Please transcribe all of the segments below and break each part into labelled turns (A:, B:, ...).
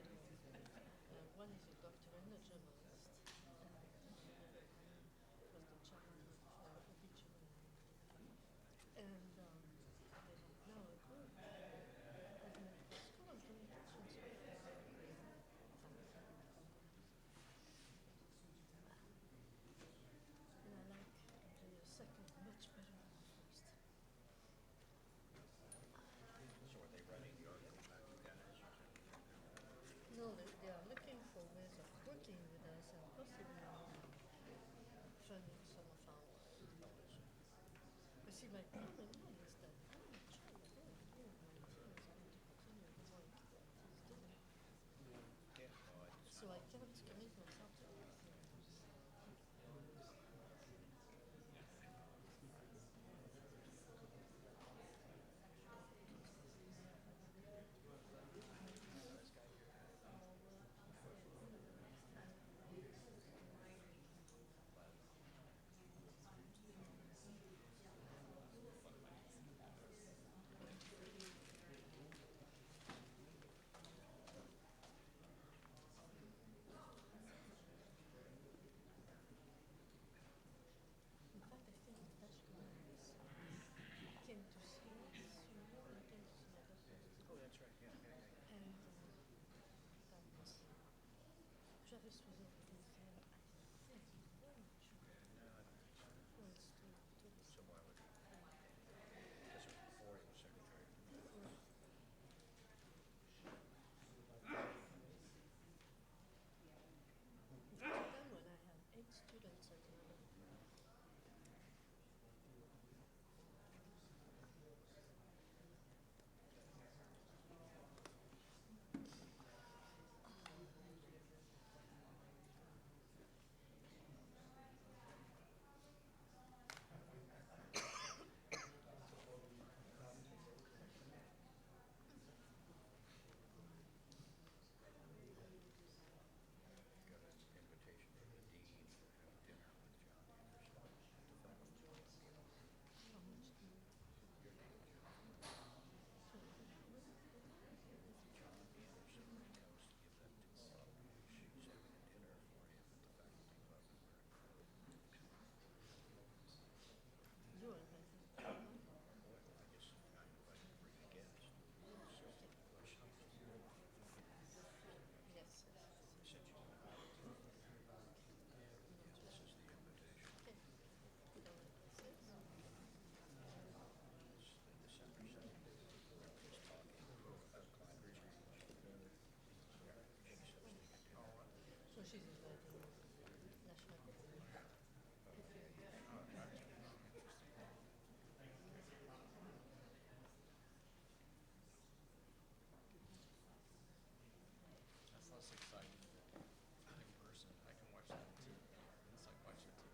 A: general. One is a doctor and a journalist. Was the chairman of obituary. And they have now a group of medical school and communications. And I like the second much better than the first.
B: So are they writing the article back to guys?
A: No, they are looking for ways of working with us and possibly funding some of our work. But see, my problem now is that I'm not sure that any of my team is going to continue the work that he's doing.
B: Yeah. Well,
A: So I cannot commit myself to everything. In fact, I think the Dutch guys came to see us, they came to see my doctor.
B: Oh, that's right. Yeah.
A: And that Travis was over there, I think he's very sure.
B: No, I don't think so.
A: Well, it's to the
B: So why would he? Because it was before he was secretary.
A: It was a time when I had 8 students at another.
B: Got an invitation from the dean to have dinner with John Anderson at the faculty.
A: How much do you?
B: Your dean, John Anderson, comes to give that talk. She's having a dinner for him at the faculty club.
A: You are invited.
B: Well, I guess I invited to bring a guest. So,
A: Yes.
B: I sent you one. Yeah, this is the invitation.
A: Okay. You know what this is?
B: It's the December 2nd. Just talking about climate change. She's hosting a dinner.
A: So she's inviting national.
C: That's less exciting in person. I can watch that on TV. It's like watching TV.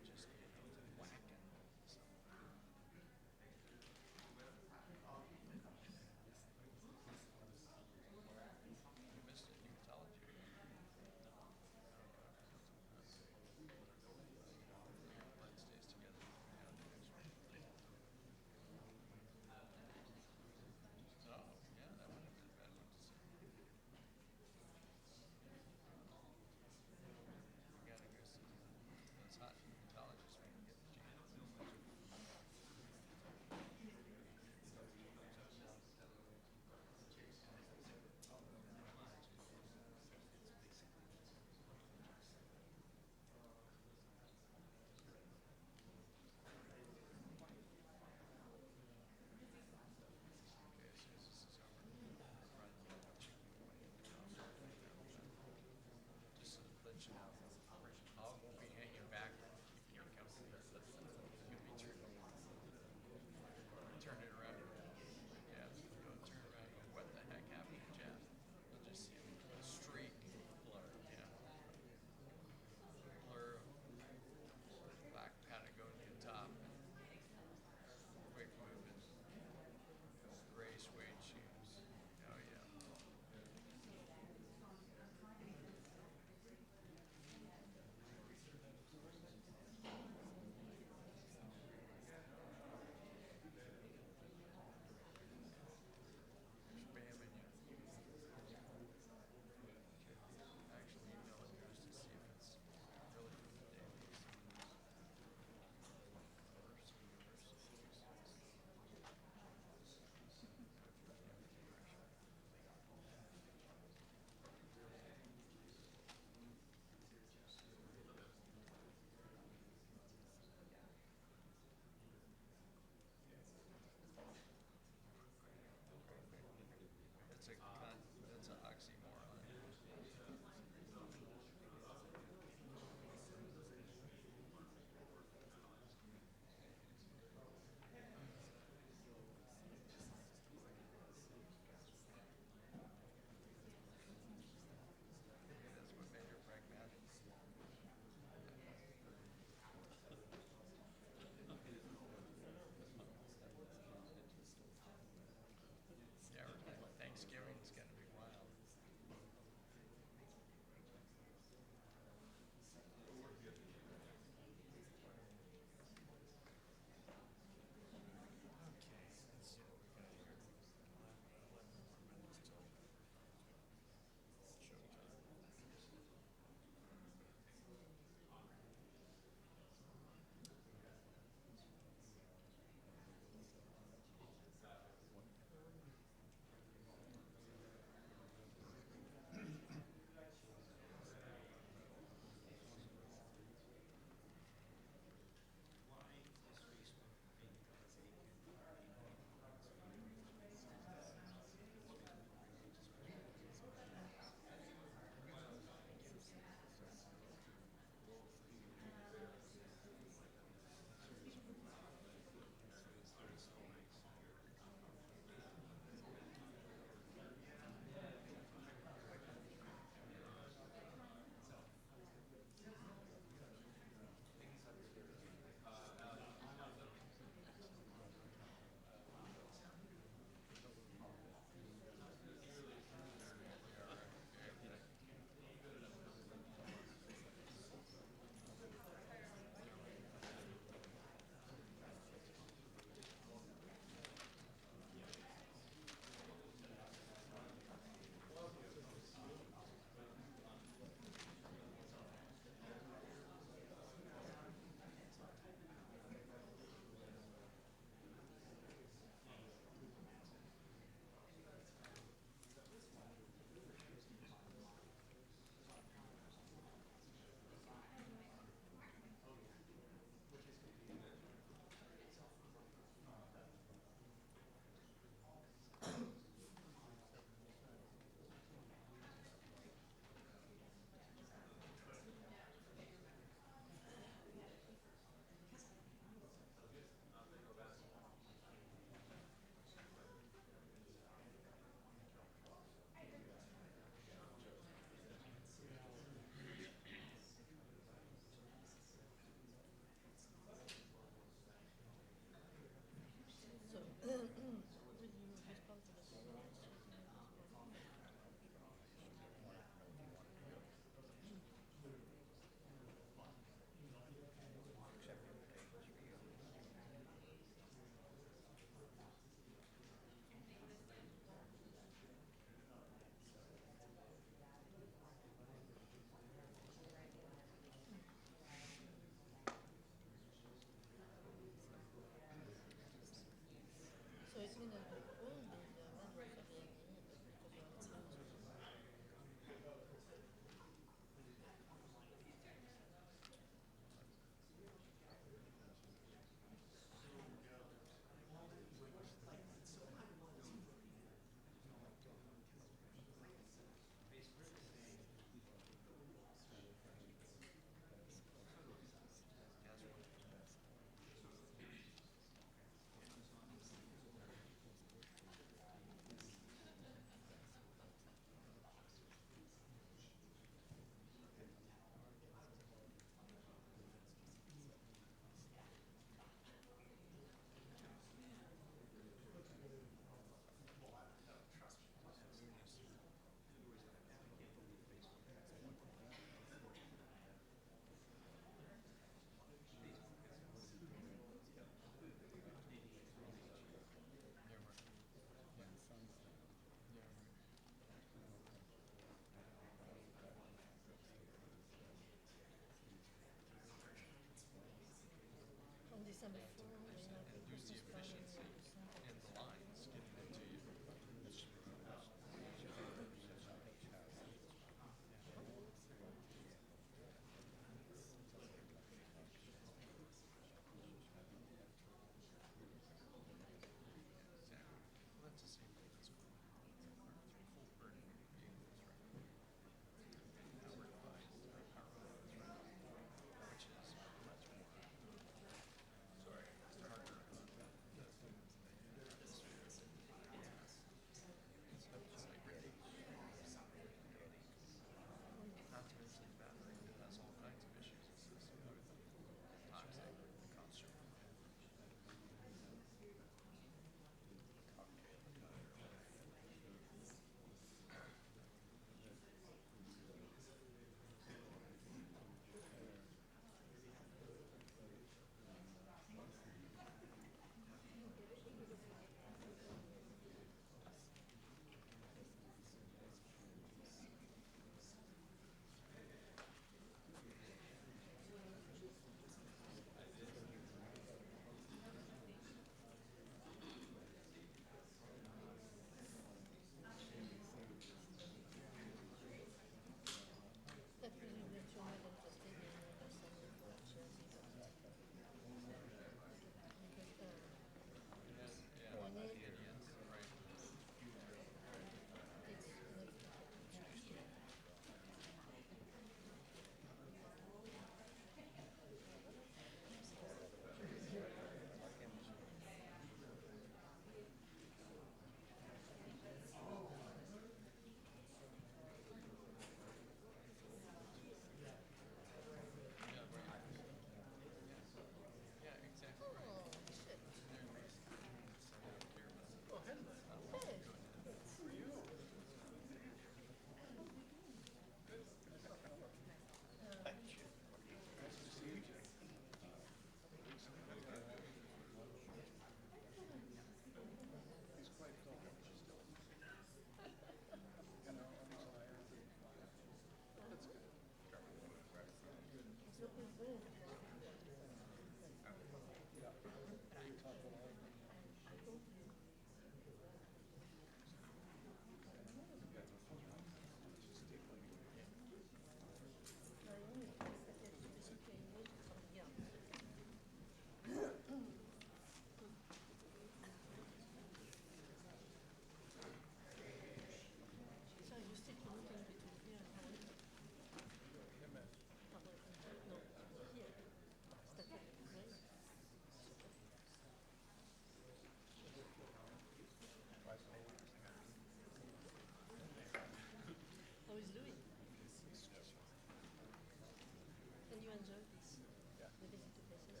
A: enjoy this
D: Yeah.
A: living into places.
D: Yeah.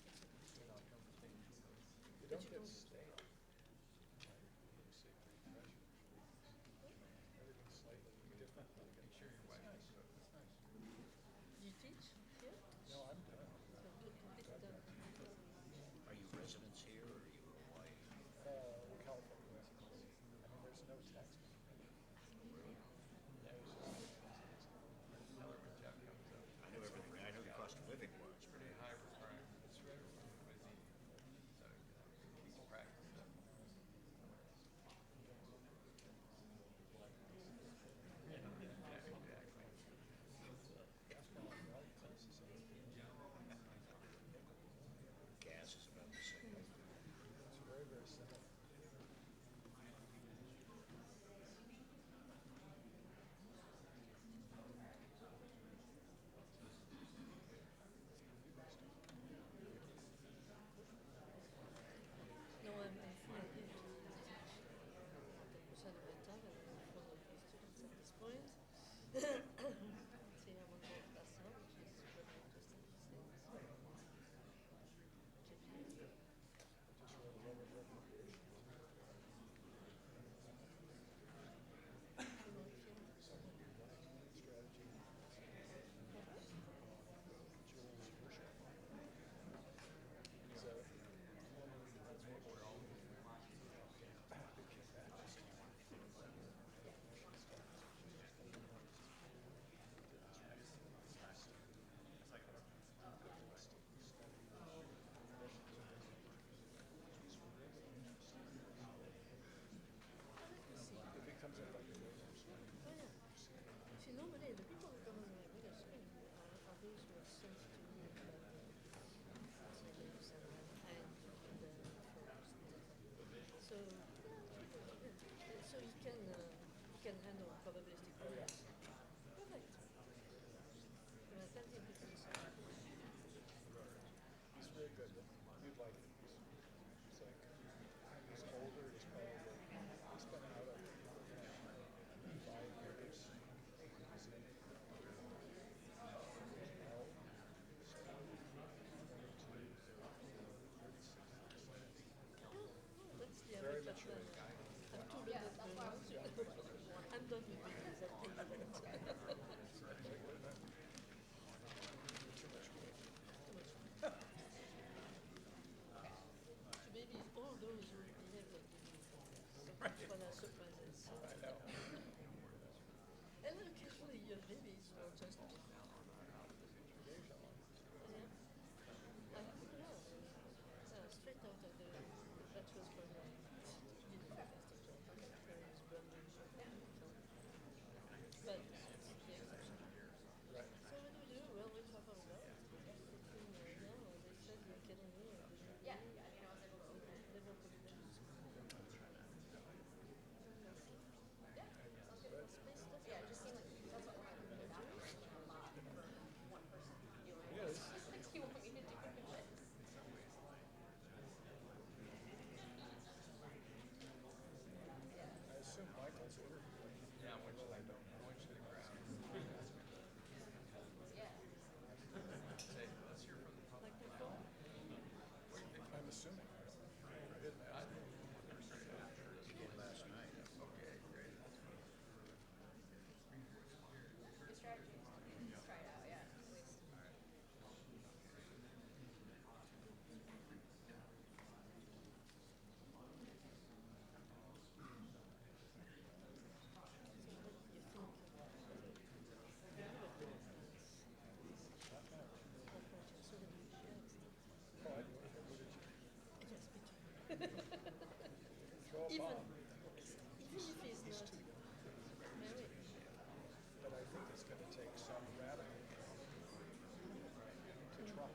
A: I think it's a good
B: You know,
A: thing.
B: conversation goes.
D: You
A: But
D: don't
A: you
D: get
A: don't
D: stale. You say pretty fresh usually. Everything's slightly different. Like
C: Make sure your
D: it's
C: wife
D: nice.
C: can cook.
D: It's nice.
A: do you teach here?
D: No, I'm done.
A: So completely done.
B: Are you residents here or are you Hawaii?
D: We're California residents. I mean, there's no tax benefit.
C: Yeah. Tell her when Jeff comes up.
B: I knew everything. I knew the cost of living was,
C: It's
B: but
C: pretty high requirement. It's very busy. So he's practiced up. Yeah, exactly.
D: Gas gone up, right? Prices are.
B: gas is about the same.
D: It's very, very similar.
A: No, I'm fully here to teach 100% of the time. I'm full of students at this point. See, I'm on board class now, which is very interesting to see. So, JP.
D: I just wrote a letter of recommendation to someone who runs strategy Jules Worship. He's a former presidential became back. It becomes a like a radio show.
A: Oh, yeah. See, normally the people who come on my radio screen are those who are sent to me about the news and the first. So, so you can handle probabilistic models. Perfect. Well, plenty of people listen.
D: He's very good. You'd like him. He's like, he's older. He's probably, he's been out of 5 years. He's in L, so 22, 36.
A: That's the
D: Very
A: average
D: mature.
A: I'm too learned for I'm done with babies. I think that.
D: Too much work.
A: Too much. So babies, all those who behave like babies. Sometimes when I surprise us.
D: I know.
A: And then occasionally your babies will just. Yeah. Straight out of the bachelor's program. He did a fantastic job. Parents, brothers, but it's the exception.
D: Right.
A: So what do we do? Well, we travel a lot. Now they said the academy of the Liverpool Business School.
D: He is. I assume Michael's interviewing.
C: Yeah, I want you to grab. Say, let's hear from the public.
A: Like before?
D: I'm assuming. I didn't ask him.
B: He did last night.
C: Okay, great.
E: Your strategy is to try it out, yeah. At least.
D: Oh, I knew it. What did you throw a
A: Even,
D: bomb?
A: even if he's
D: He's
A: not
D: too young.
A: married.
D: But I think it's going to take some radical to Trump.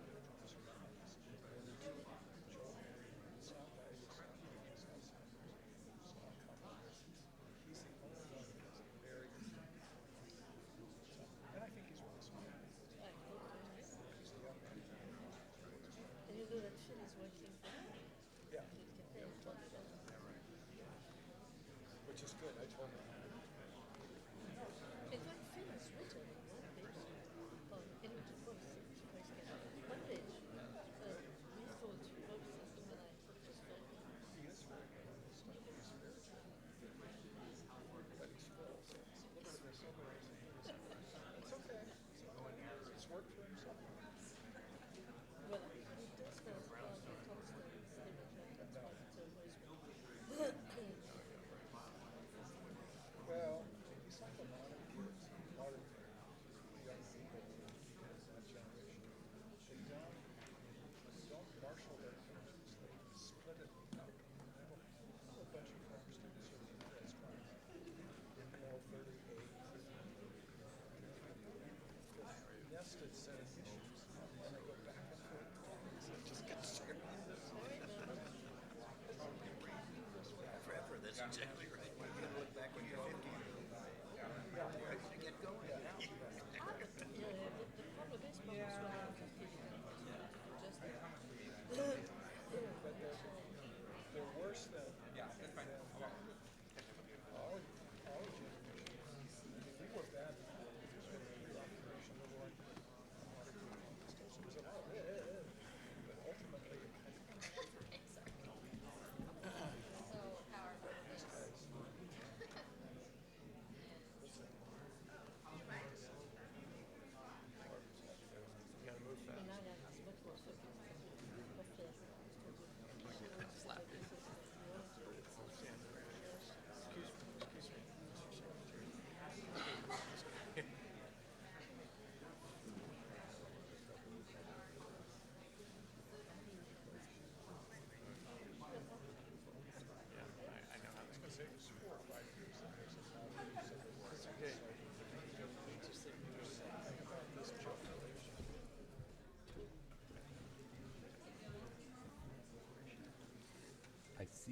D: It's not that he's not coming. He's the only one that is very and I think he's really smart.
A: I hope to
D: He's the young man.
A: And you know that Phil is working for him.
D: Yeah.
A: Phil Campaign told me that.
D: Which is good. I told him.
A: In fact, Phil has written one paper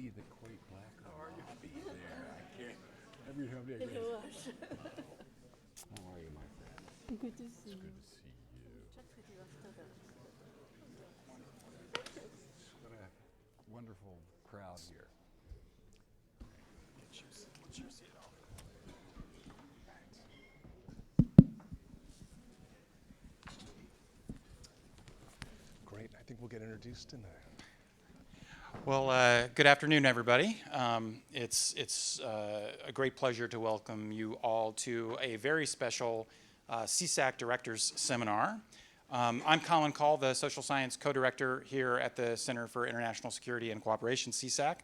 F: see the quite black be there. I can't. Every time they
A: Hello, Ash.
F: How are you, my friend?
A: Good to see you.
F: Good to see you.
A: Chat with you after that.
F: What a wonderful crowd here.
D: Let you see it all. Great. I think we'll get introduced in there.
C: Well, good afternoon, everybody. It's a great pleasure to welcome you all to a very special CSAC Directors Seminar. I'm Colin Call, the Social Science Co-Director here at the Center for International Security and Cooperation, CSAC.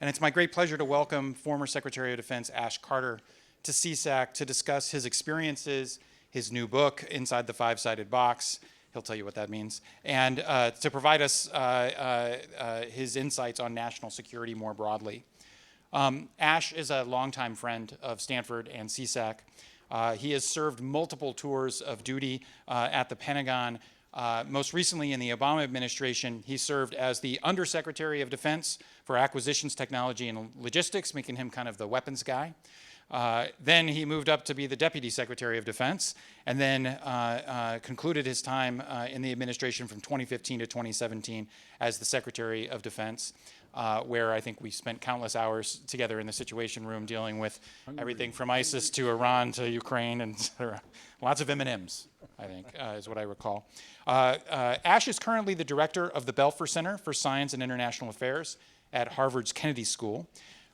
C: And it's my great pleasure to welcome former Secretary of Defense Ash Carter to CSAC to discuss his experiences, his new book, Inside the Five-Sided Box. He'll tell you what that means, and to provide us his insights on national security more broadly. Ash is a longtime friend of Stanford and CSAC. He has served multiple tours of duty at the Pentagon. Most recently in the Obama administration, he served as the Undersecretary of Defense for Acquisitions, Technology, and Logistics, making him kind of the weapons guy. Then he moved up to be the Deputy Secretary of Defense, and then concluded his time in the administration from 2015 to 2017 as the Secretary of Defense, where I think we spent countless hours together in the Situation Room dealing with everything from ISIS to Iran to Ukraine, and lots of M&Ms, I think, is what I recall. Ash is currently the director of the Belfer Center for Science and International Affairs at Harvard's Kennedy School,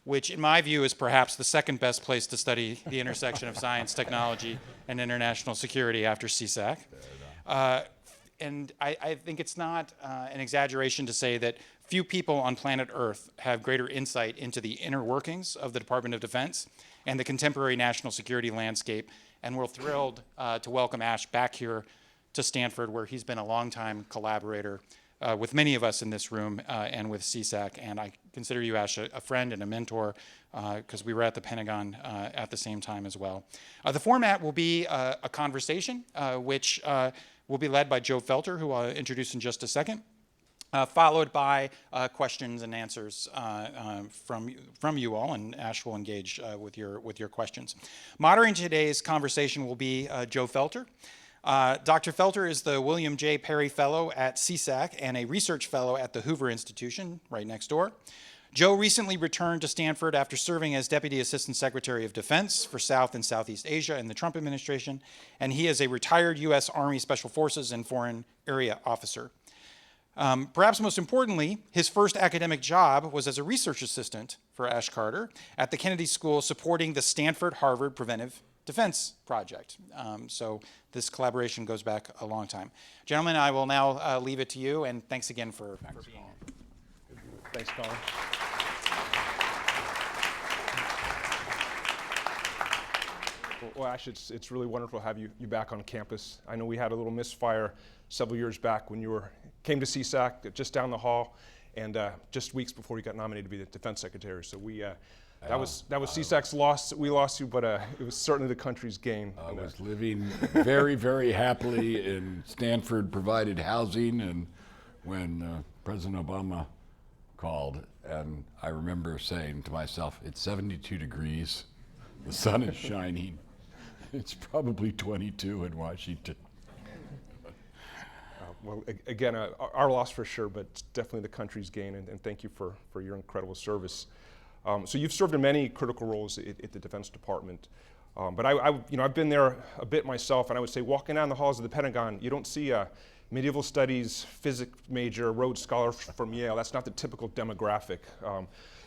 C: which in my view is perhaps the second best place to study the intersection of science, technology, and international security after CSAC. And I think it's not an exaggeration to say that few people on planet Earth have greater insight into the inner workings of the Department of Defense and the contemporary national security landscape. And we're thrilled to welcome Ash back here to Stanford, where he's been a longtime collaborator with many of us in this room and with CSAC. And I consider you, Ash, a friend and a mentor because we were at the Pentagon at the same time as well. The format will be a conversation, which will be led by Joe Felter, who I'll introduce in just a second, followed by questions and answers from you all, and Ash will engage with your questions. Moderating today's conversation will be Joe Felter. Dr. Felter is the William J. Perry Fellow at CSAC and a research fellow at the Hoover Institution, right next door. Joe recently returned to Stanford after serving as Deputy Assistant Secretary of Defense for South and Southeast Asia in the Trump administration, and he is a retired U.S. Army Special Forces and Foreign Area Officer. Perhaps most importantly, his first academic job was as a research assistant for Ash Carter at the Kennedy School supporting the Stanford-Harvard Preventive Defense Project. So this collaboration goes back a long time. Gentlemen, I will now leave it to you, and thanks again for being here.
D: Thanks, Colin. Well, Ash, it's really wonderful to have you back on campus. I know we had a little misfire several years back when you came to CSAC just down the hall, and just weeks before you got nominated to be the Defense Secretary. So that was CSAC's loss. We lost you, but it was certainly the country's gain.
F: I was living very, very happily in Stanford-provided housing, and when President Obama called, and I remember saying to myself, it's 72 degrees, the sun is shining, it's probably 22 in Washington.
D: Well, again, our loss for sure, but definitely the country's gain, and thank you for your incredible service. So you've served in many critical roles at the Defense Department, but I've been there a bit myself, and I would say walking down the halls of the Pentagon, you don't see a medieval studies, physics major, Rhodes Scholar from Yale. That's not the typical demographic.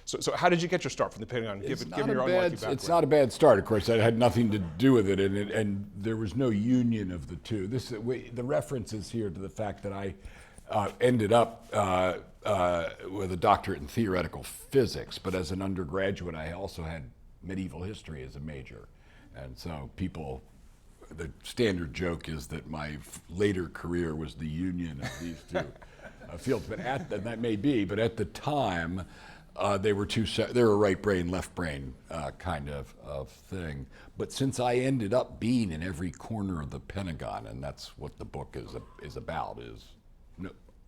D: So how did you get your start from the Pentagon? Give me your unlucky background.
F: It's not a bad start. Of course, that had nothing to do with it, and there was no union of the two. The reference is here to the fact that I ended up with a doctorate in theoretical physics, but as an undergraduate, I also had medieval history as a major. And so the standard joke is that my later career was the union of these two fields. But that may be, but at the time, they were a right brain, left brain kind of thing. But since I ended up being in every corner of the Pentagon, and that's what the book is about,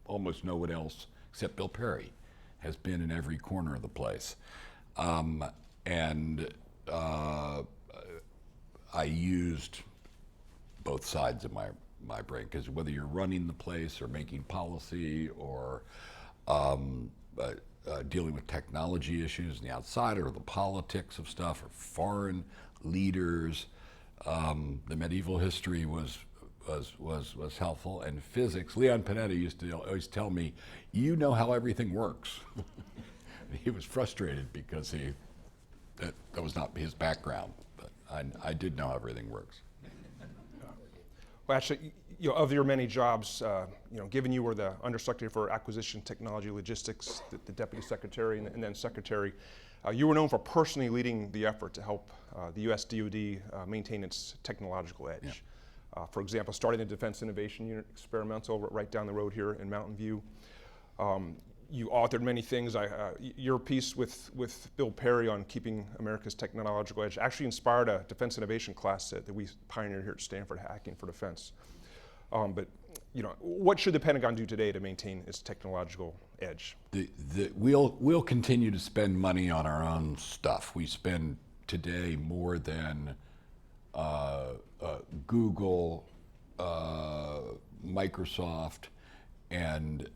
F: almost no one else except Bill Perry has been in every corner of the place. And I used both sides of my brain, because whether you're running the place or making policy or dealing with technology issues on the outside, or the politics of stuff, or foreign leaders, the medieval history was helpful, and physics. Leon Panetta used to always tell me, "You know how everything works." He was frustrated because that was not his background, but I did know how everything works.
D: Well, actually, of your many jobs, given you were the Undersecretary for Acquisition, Technology, Logistics, the Deputy Secretary, and then Secretary, you were known for personally leading the effort to help the U.S. DoD maintain its technological edge. Yeah. For example, starting the Defense Innovation Unit experimental right down the road here in Mountain View. You authored many things. Your piece with Bill Perry on keeping America's technological edge actually inspired a defense innovation class that we pioneered here at Stanford, Hacking for Defense. But what should the Pentagon do today to maintain its technological edge?
F: We'll continue to spend money on our own stuff. We spend today more than Google, Microsoft, and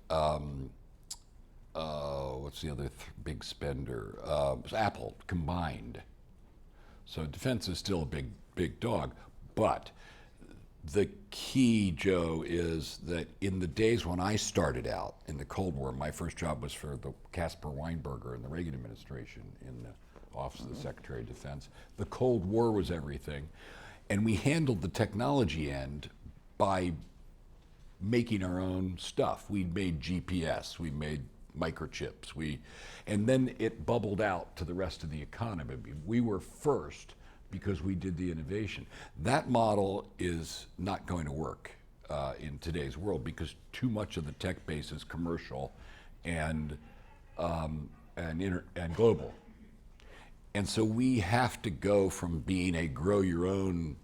F: what's the other big spender? Apple combined. So defense is still a big dog. But the key, Joe, is that in the days when I started out in the Cold War, my first job was for the Caspar Weinberger in the Reagan administration in the Office of the Secretary of Defense. The Cold War was everything. And we handled the technology end by making our own stuff. We made GPS, we made microchips, and then it bubbled out to the rest of the economy. We were first because we did the innovation. That model is not going to work in today's world, because too much of the tech base is commercial and global. And so we have to go from being a grow your own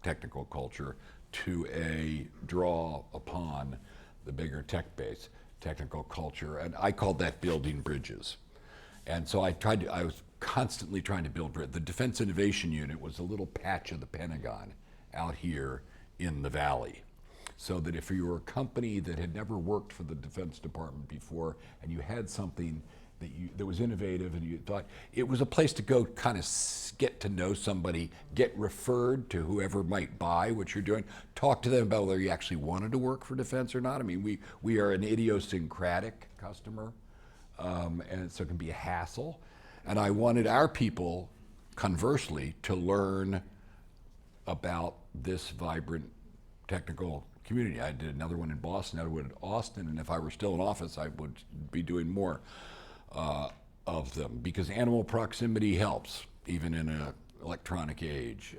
F: technical culture to a draw upon the bigger tech base technical culture, and I called that building bridges. And so I was constantly trying to build bridges. The Defense Innovation Unit was a little patch of the Pentagon out here in the valley, so that if you were a company that had never worked for the Defense Department before, and you had something that was innovative, and you thought it was a place to go kind of get to know somebody, get referred to whoever might buy what you're doing, talk to them about whether you actually wanted to work for defense or not. I mean, we are an idiosyncratic customer, and so it can be a hassle. And I wanted our people, conversely, to learn about this vibrant technical community. I did another one in Boston, another one in Austin, and if I were still in office, I would be doing more of them, because animal proximity helps, even in an electronic age.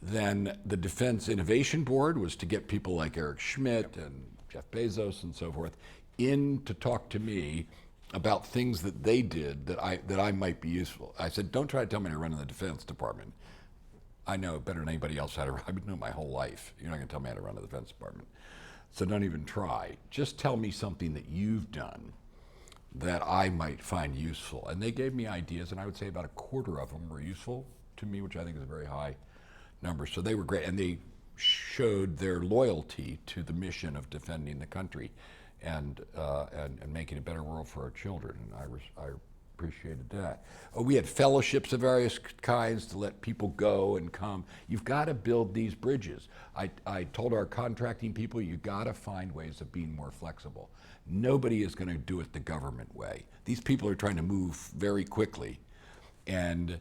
F: Then the Defense Innovation Board was to get people like Eric Schmidt and Jeff Bezos and so forth in to talk to me about things that they did that I might be useful. I said, don't try to tell me to run in the Defense Department. I know better than anybody else how to run. I've been doing it my whole life. You're not going to tell me how to run the Defense Department. So don't even try. Just tell me something that you've done that I might find useful. And they gave me ideas, and I would say about a quarter of them were useful to me, which I think is a very high number. So they were great, and they showed their loyalty to the mission of defending the country and making a better world for our children, and I appreciated that. We had fellowships of various kinds to let people go and come. You've got to build these bridges. I told our contracting people, you've got to find ways of being more flexible. Nobody is going to do it the government way. These people are trying to move very quickly, and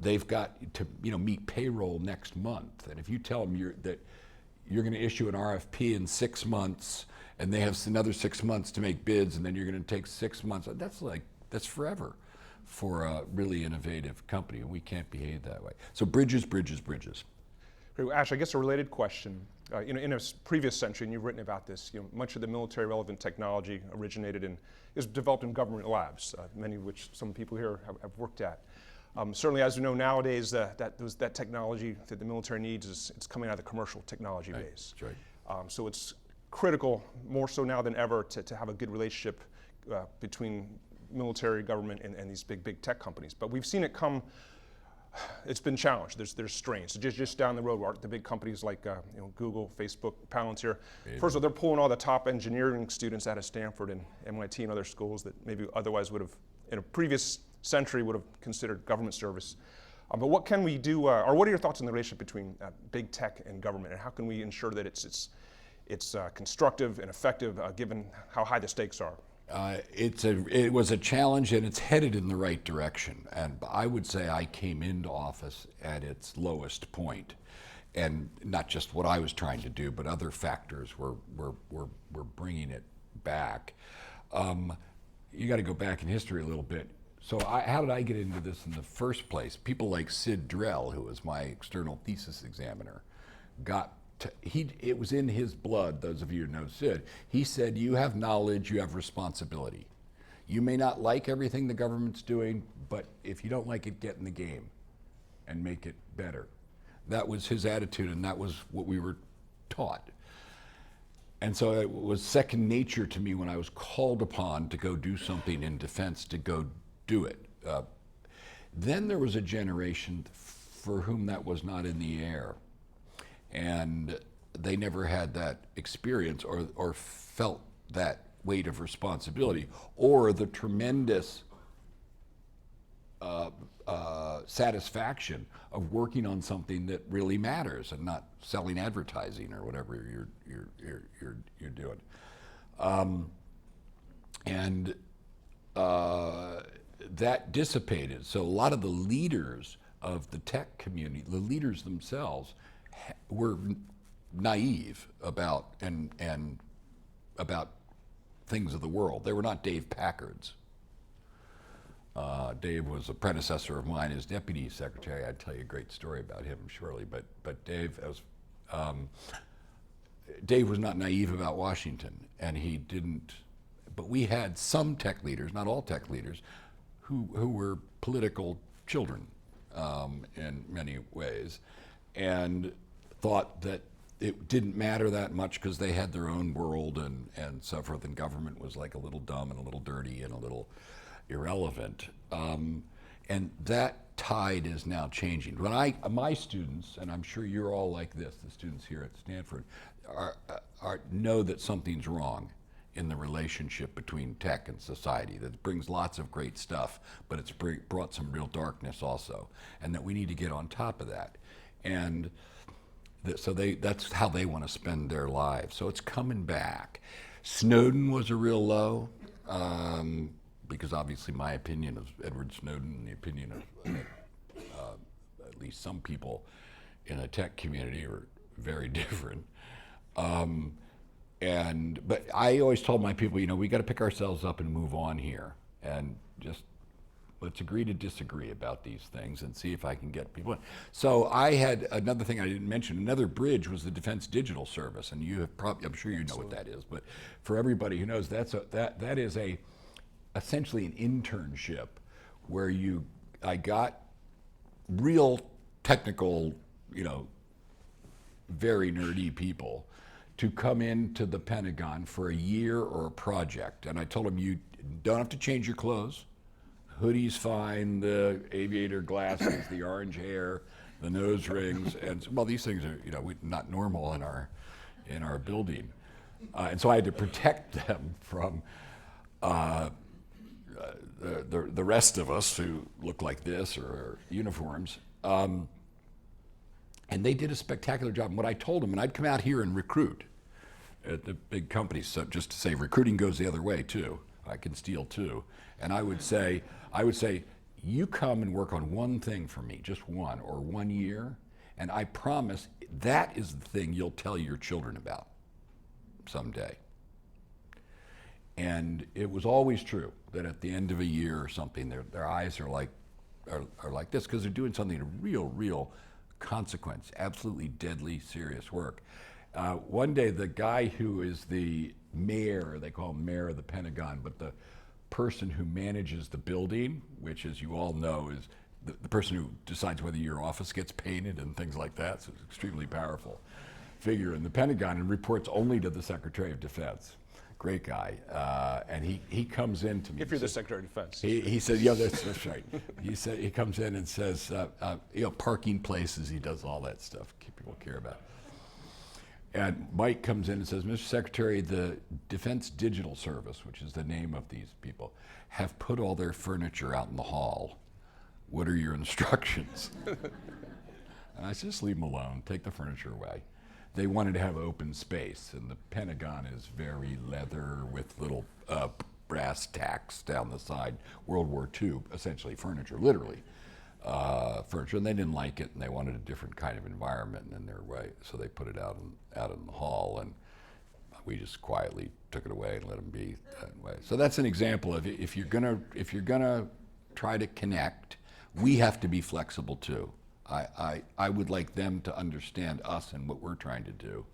F: they've got to meet payroll next month. And if you tell them that you're going to issue an RFP in 6 months, and they have another 6 months to make bids, and then you're going to take 6 months, that's forever for a really innovative company, and we can't behave that way. So bridges, bridges, bridges.
D: Ash, I guess a related question. In a previous century, and you've written about this, much of the military relevant technology originated and is developed in government labs, many of which some people here have worked at. Certainly, as we know nowadays, that technology that the military needs it's coming out of the commercial technology base.
F: That's right.
D: So it's critical, more so now than ever, to have a good relationship, between military, government, and these big tech companies. But we've seen it come. It's been challenged. There's strains. So just down the road, the big companies like Google, Facebook, Palantir. First of all, they're pulling all the top engineering students out of Stanford and MIT and other schools that maybe otherwise would have, in a previous century, would have considered government service. But what can we do, or what are your thoughts on the relationship between big tech and government, and how can we ensure that it's constructive and effective given how high the stakes are?
F: It was a challenge, and it's headed in the right direction. And I would say I came into office at its lowest point, and not just what I was trying to do, but other factors were bringing it back. You got to go back in history a little bit. So how did I get into this in the first place? People like Sid Drell, who was my external thesis examiner, it was in his blood, those of you who know Sid. He said, you have knowledge, you have responsibility. You may not like everything the government's doing, but if you don't like it, get in the game and make it better. That was his attitude, and that was what we were taught. And so it was second nature to me when I was called upon to go do something in defense, to go do it. Then there was a generation for whom that was not in the air. And they never had that experience or felt that weight of responsibility or the tremendous satisfaction of working on something that really matters and not selling advertising or whatever you're doing. That dissipated. So a lot of the leaders of the tech community, the leaders themselves, were naive about about things of the world. They were not Dave Packards. Dave was a predecessor of mine as deputy secretary. I'd tell you a great story about him shortly. But Dave was not naive about Washington, and he didn't. But we had some tech leaders, not all tech leaders, who were political children in many ways, and thought that it didn't matter that much because they had their own world and so forth, and government was like a little dumb and a little dirty and a little irrelevant. And that tide is now changing. When my students, and I'm sure you're all like this, the students here at Stanford, know that something's wrong in the relationship between tech and society. That brings lots of great stuff, but it's brought some real darkness also, and that we need to get on top of that. And so that's how they want to spend their lives. So it's coming back. Snowden was a real low, because obviously my opinion of Edward Snowden and the opinion of at least some people in the tech community are very different. But I always told my people, we got to pick ourselves up and move on here, and just let's agree to disagree about these things and see if I can get people in. So I had another thing I didn't mention. Another bridge was the Defense Digital Service, and you have I'm sure you know what that is. But for everybody who knows, that is essentially an internship where I got real technical, very nerdy people to come into the Pentagon for a year or a project. And I told them, you don't have to change your clothes. Hoodie's fine, the aviator glasses, the orange hair, the nose rings, and well, these things are not normal in our building, and so I had to protect them from the rest of us who look like this or uniforms. And they did a spectacular job. And what I told them, and I'd come out here and recruit at the big companies, so just to say recruiting goes the other way too. I can steal too. And I would say, you come and work on one thing for me, just one, or 1 year, and I promise that is the thing you'll tell your children about someday. And it was always true that at the end of a year or something, their eyes are like this, because they're doing something of real consequence, absolutely deadly, serious work. One day, the guy who is the mayor, they call him mayor of the Pentagon, but the person who manages the building, which, as you all know, is the person who decides whether your office gets painted and things like that. So it's an extremely powerful figure in the Pentagon, and reports only to the Secretary of Defense. great guy, and he comes in to me.
D: If you're the Secretary of Defense.
F: He said, yeah, that's right. He comes in and says, parking places, he does all that stuff people care about. And Mike comes in and says, Mr. Secretary, the Defense Digital Service, which is the name of these people, have put all their furniture out in the hall. What are your instructions? And I said, just leave them alone, take the furniture away. They wanted to have open space, and the Pentagon is very leather with little brass tacks down the side, World War II, essentially furniture, literally. Furniture, and they didn't like it, and they wanted a different kind of environment in their way, so they put it out in the hall, and we just quietly took it away and let them be that way. So that's an example of if you're gonna try to connect, we have to be flexible too. I would like them to understand us and what we're trying to do,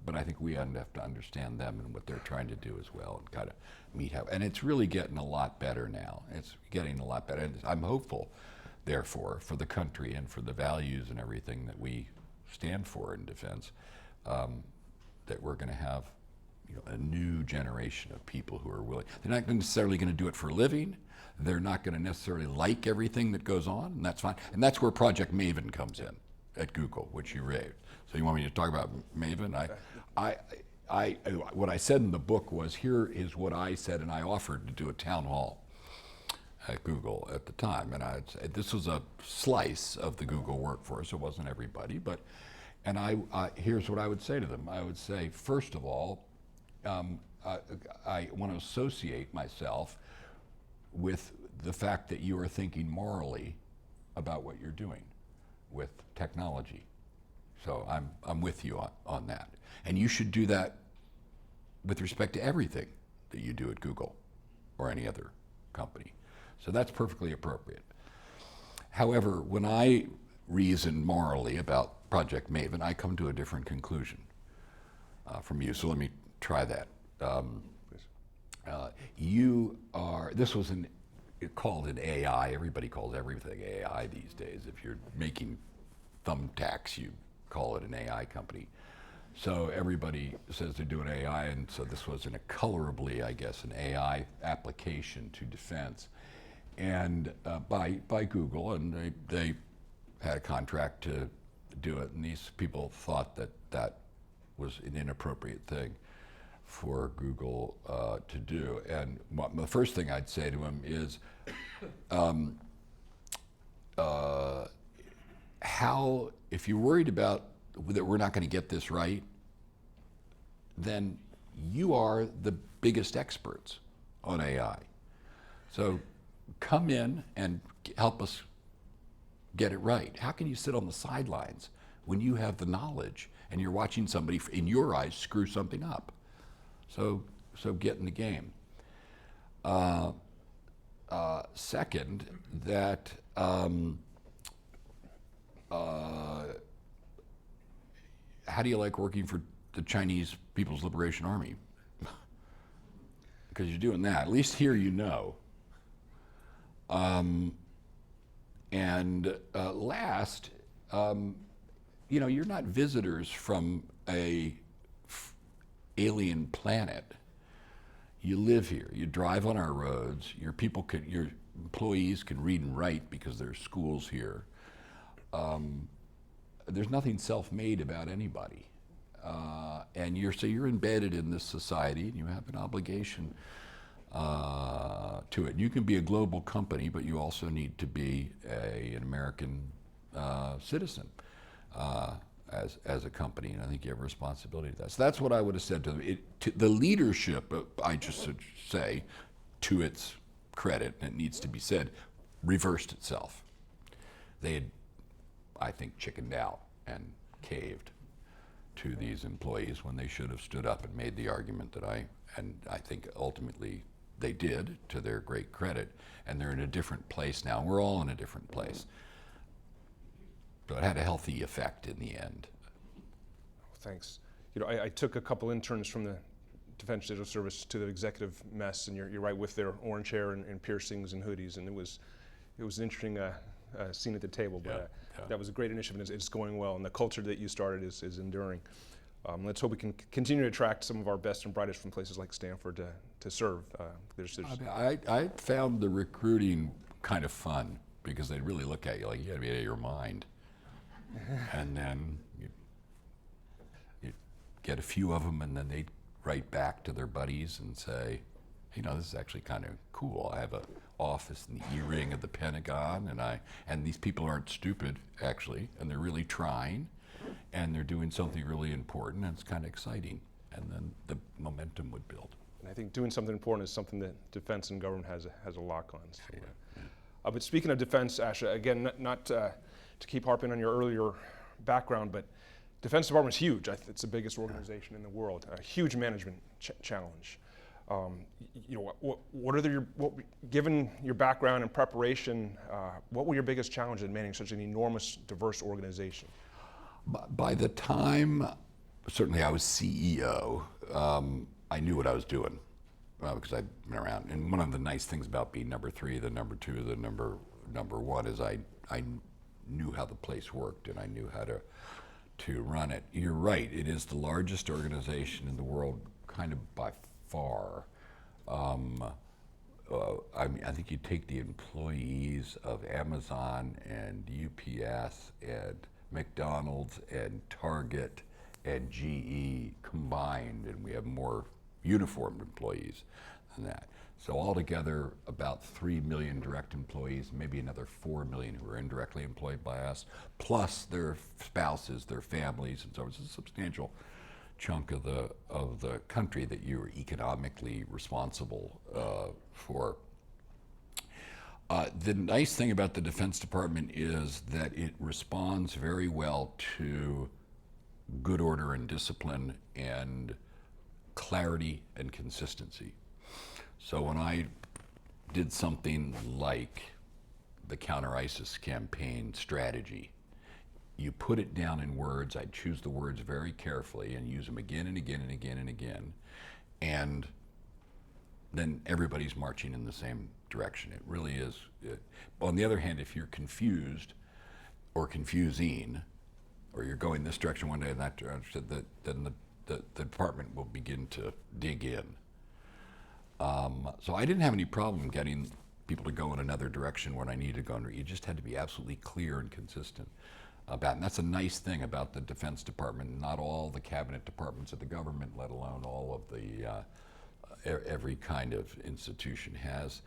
F: but I think we have to understand them and what they're trying to do as well, and kind of meet how. And it's really getting a lot better now. It's getting a lot better, and I'm hopeful, therefore, for the country and for the values and everything that we stand for in defense, that we're going to have, a new generation of people who are willing. They're not necessarily going to do it for a living. They're not going to necessarily like everything that goes on, and that's fine. And that's where Project Maven comes in at Google, which you raised. So you want me to talk about Maven? What I said in the book was, here is what I said, and I offered to do a town hall at Google at the time, and this was a slice of the Google workforce. It wasn't everybody, but here's what I would say to them. I would say, first of all, I want to associate myself with the fact that you are thinking morally about what you're doing with technology. So I'm with you on that, and you should do that with respect to everything that you do at Google or any other company. So that's perfectly appropriate. However, when I reason morally about Project Maven, I come to a different conclusion from you. So let me try that. This was called an AI. Everybody calls everything AI these days. If you're making thumbtacks, you call it an AI company. So everybody says they're doing AI, and so this was colorably, I guess, an AI application to defense. And by Google, and they had a contract to do it, and these people thought that was an inappropriate thing for Google to do. And the first thing I'd say to them is, if you're worried about that we're not going to get this right, then you are the biggest experts on AI. So come in and help us get it right. How can you sit on the sidelines when you have the knowledge and you're watching somebody, in your eyes, screw something up? So get in the game. Second, that how do you like working for the Chinese People's Liberation Army? Because you're doing that. At least here you know. And last, you're not visitors from a alien planet. You live here. You drive on our roads. Your employees can read and write because there's schools here. There's nothing self-made about anybody, and you're embedded in this society, and you have an obligation to it. You can be a global company, but you also need to be an American citizen as a company, and I think you have a responsibility to that. So that's what I would have said to them. The leadership, I just should say, to its credit, and it needs to be said, reversed itself. They had, I think, chickened out and caved to these employees when they should have stood up and made the argument that I think ultimately they did, to their great credit, and they're in a different place now. We're all in a different place. So it had a healthy effect in the end.
D: Thanks. I took a couple interns from the Defense Digital Service to the executive mess, and you're right, with their orange hair and piercings and hoodies, and it was an interesting scene at the table, but that was a great initiative, and it's going well, and the culture that you started is enduring. Let's hope we can continue to attract some of our best and brightest from places like Stanford to serve.
F: I found the recruiting kind of fun because they really look at you like you got to be out of your mind. And then you get a few of them, and then they'd write back to their buddies and say, you know, this is actually kind of cool. I have an office in the E-ring of the Pentagon, and these people aren't stupid, actually, and they're really trying, and they're doing something really important, and it's kind of exciting. And then the momentum would build.
D: And I think doing something important is something that defense and government has a lock on. So, but speaking of defense, Asha, again, not to keep harping on your earlier background, but Defense Department's huge. It's the biggest organization in the world. A huge management challenge. You know, given your background and preparation, what were your biggest challenges in managing such an enormous, diverse organization?
F: By the time, certainly I was CEO, I knew what I was doing because I'd been around. And one of the nice things about being number 3, the number 2, the number 1 is I knew how the place worked and I knew how to run it. You're right, it is the largest organization in the world, kind of by far. I mean, I think you take the employees of Amazon and UPS and McDonald's and Target and GE combined, and we have more uniformed employees than that. So altogether, about 3 million direct employees, maybe another 4 million who are indirectly employed by us, plus their spouses, their families, and so it's a substantial chunk of the country that you are economically responsible for. The nice thing about the Defense Department is that it responds very well to good order and discipline and clarity and consistency. So when I did something like the counter-ISIS campaign strategy, you put it down in words. I choose the words very carefully and use them again and again and again and again, and then everybody's marching in the same direction. It really is. On the other hand, if you're confused or confusing, or you're going this direction one day and that direction, then the department will begin to dig in. So I didn't have any problem getting people to go in another direction when I needed to go. You just had to be absolutely clear and consistent about it. And that's a nice thing about the Defense Department. Not all the cabinet departments of the government, let alone all of the every kind of institution has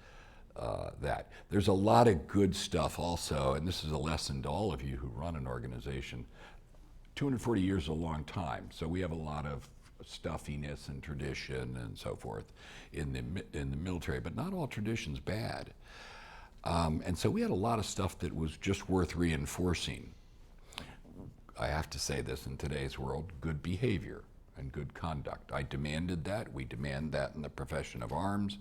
F: that. There's a lot of good stuff also, and this is a lesson to all of you who run an organization. 240 years is a long time, so we have a lot of stuffiness and tradition and so forth in the military, but not all tradition's bad. And so we had a lot of stuff that was just worth reinforcing. I have to say this in today's world, good behavior and good conduct. I demanded that. We demand that in the profession of arms.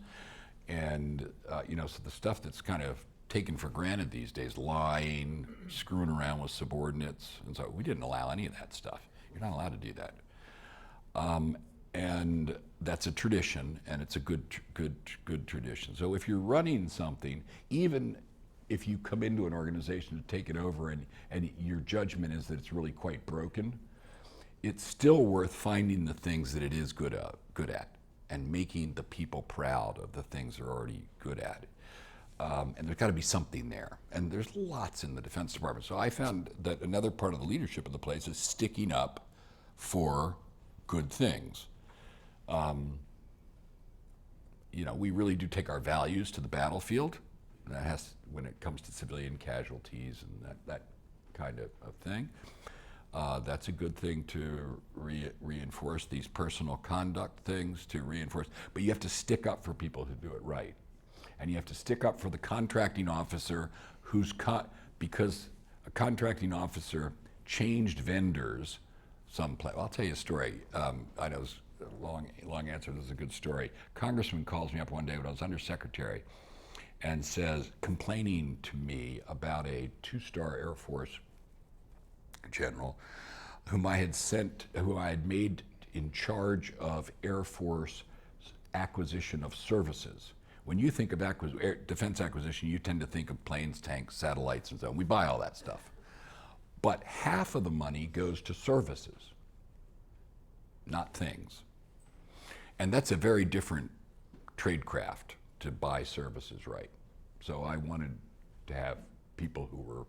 F: And, you know, so the stuff that's kind of taken for granted these days, lying, screwing around with subordinates, and so we didn't allow any of that stuff. You're not allowed to do that. And that's a tradition, and it's a good tradition. So if you're running something, even if you come into an organization to take it over and your judgment is that it's really quite broken, it's still worth finding the things that it is good at and making the people proud of the things they're already good at. And there's got to be something there. And there's lots in the Defense Department. So I found that another part of the leadership of the place is sticking up for good things. You know, we really do take our values to the battlefield. And that has, when it comes to civilian casualties and that kind of thing. That's a good thing to reinforce, these personal conduct things to reinforce. But you have to stick up for people who do it right. And you have to stick up for the contracting officer because a contracting officer changed vendors someplace. I'll tell you a story. I know it's a long answer. This is a good story. Congressman calls me up one day when I was undersecretary and says, complaining to me about a 2-star Air Force general whom I had made in charge of Air Force acquisition of services. When you think of defense acquisition, you tend to think of planes, tanks, satellites, and so on. We buy all that stuff. But half of the money goes to services. not things. And that's a very different tradecraft to buy services right. So I wanted to have people who were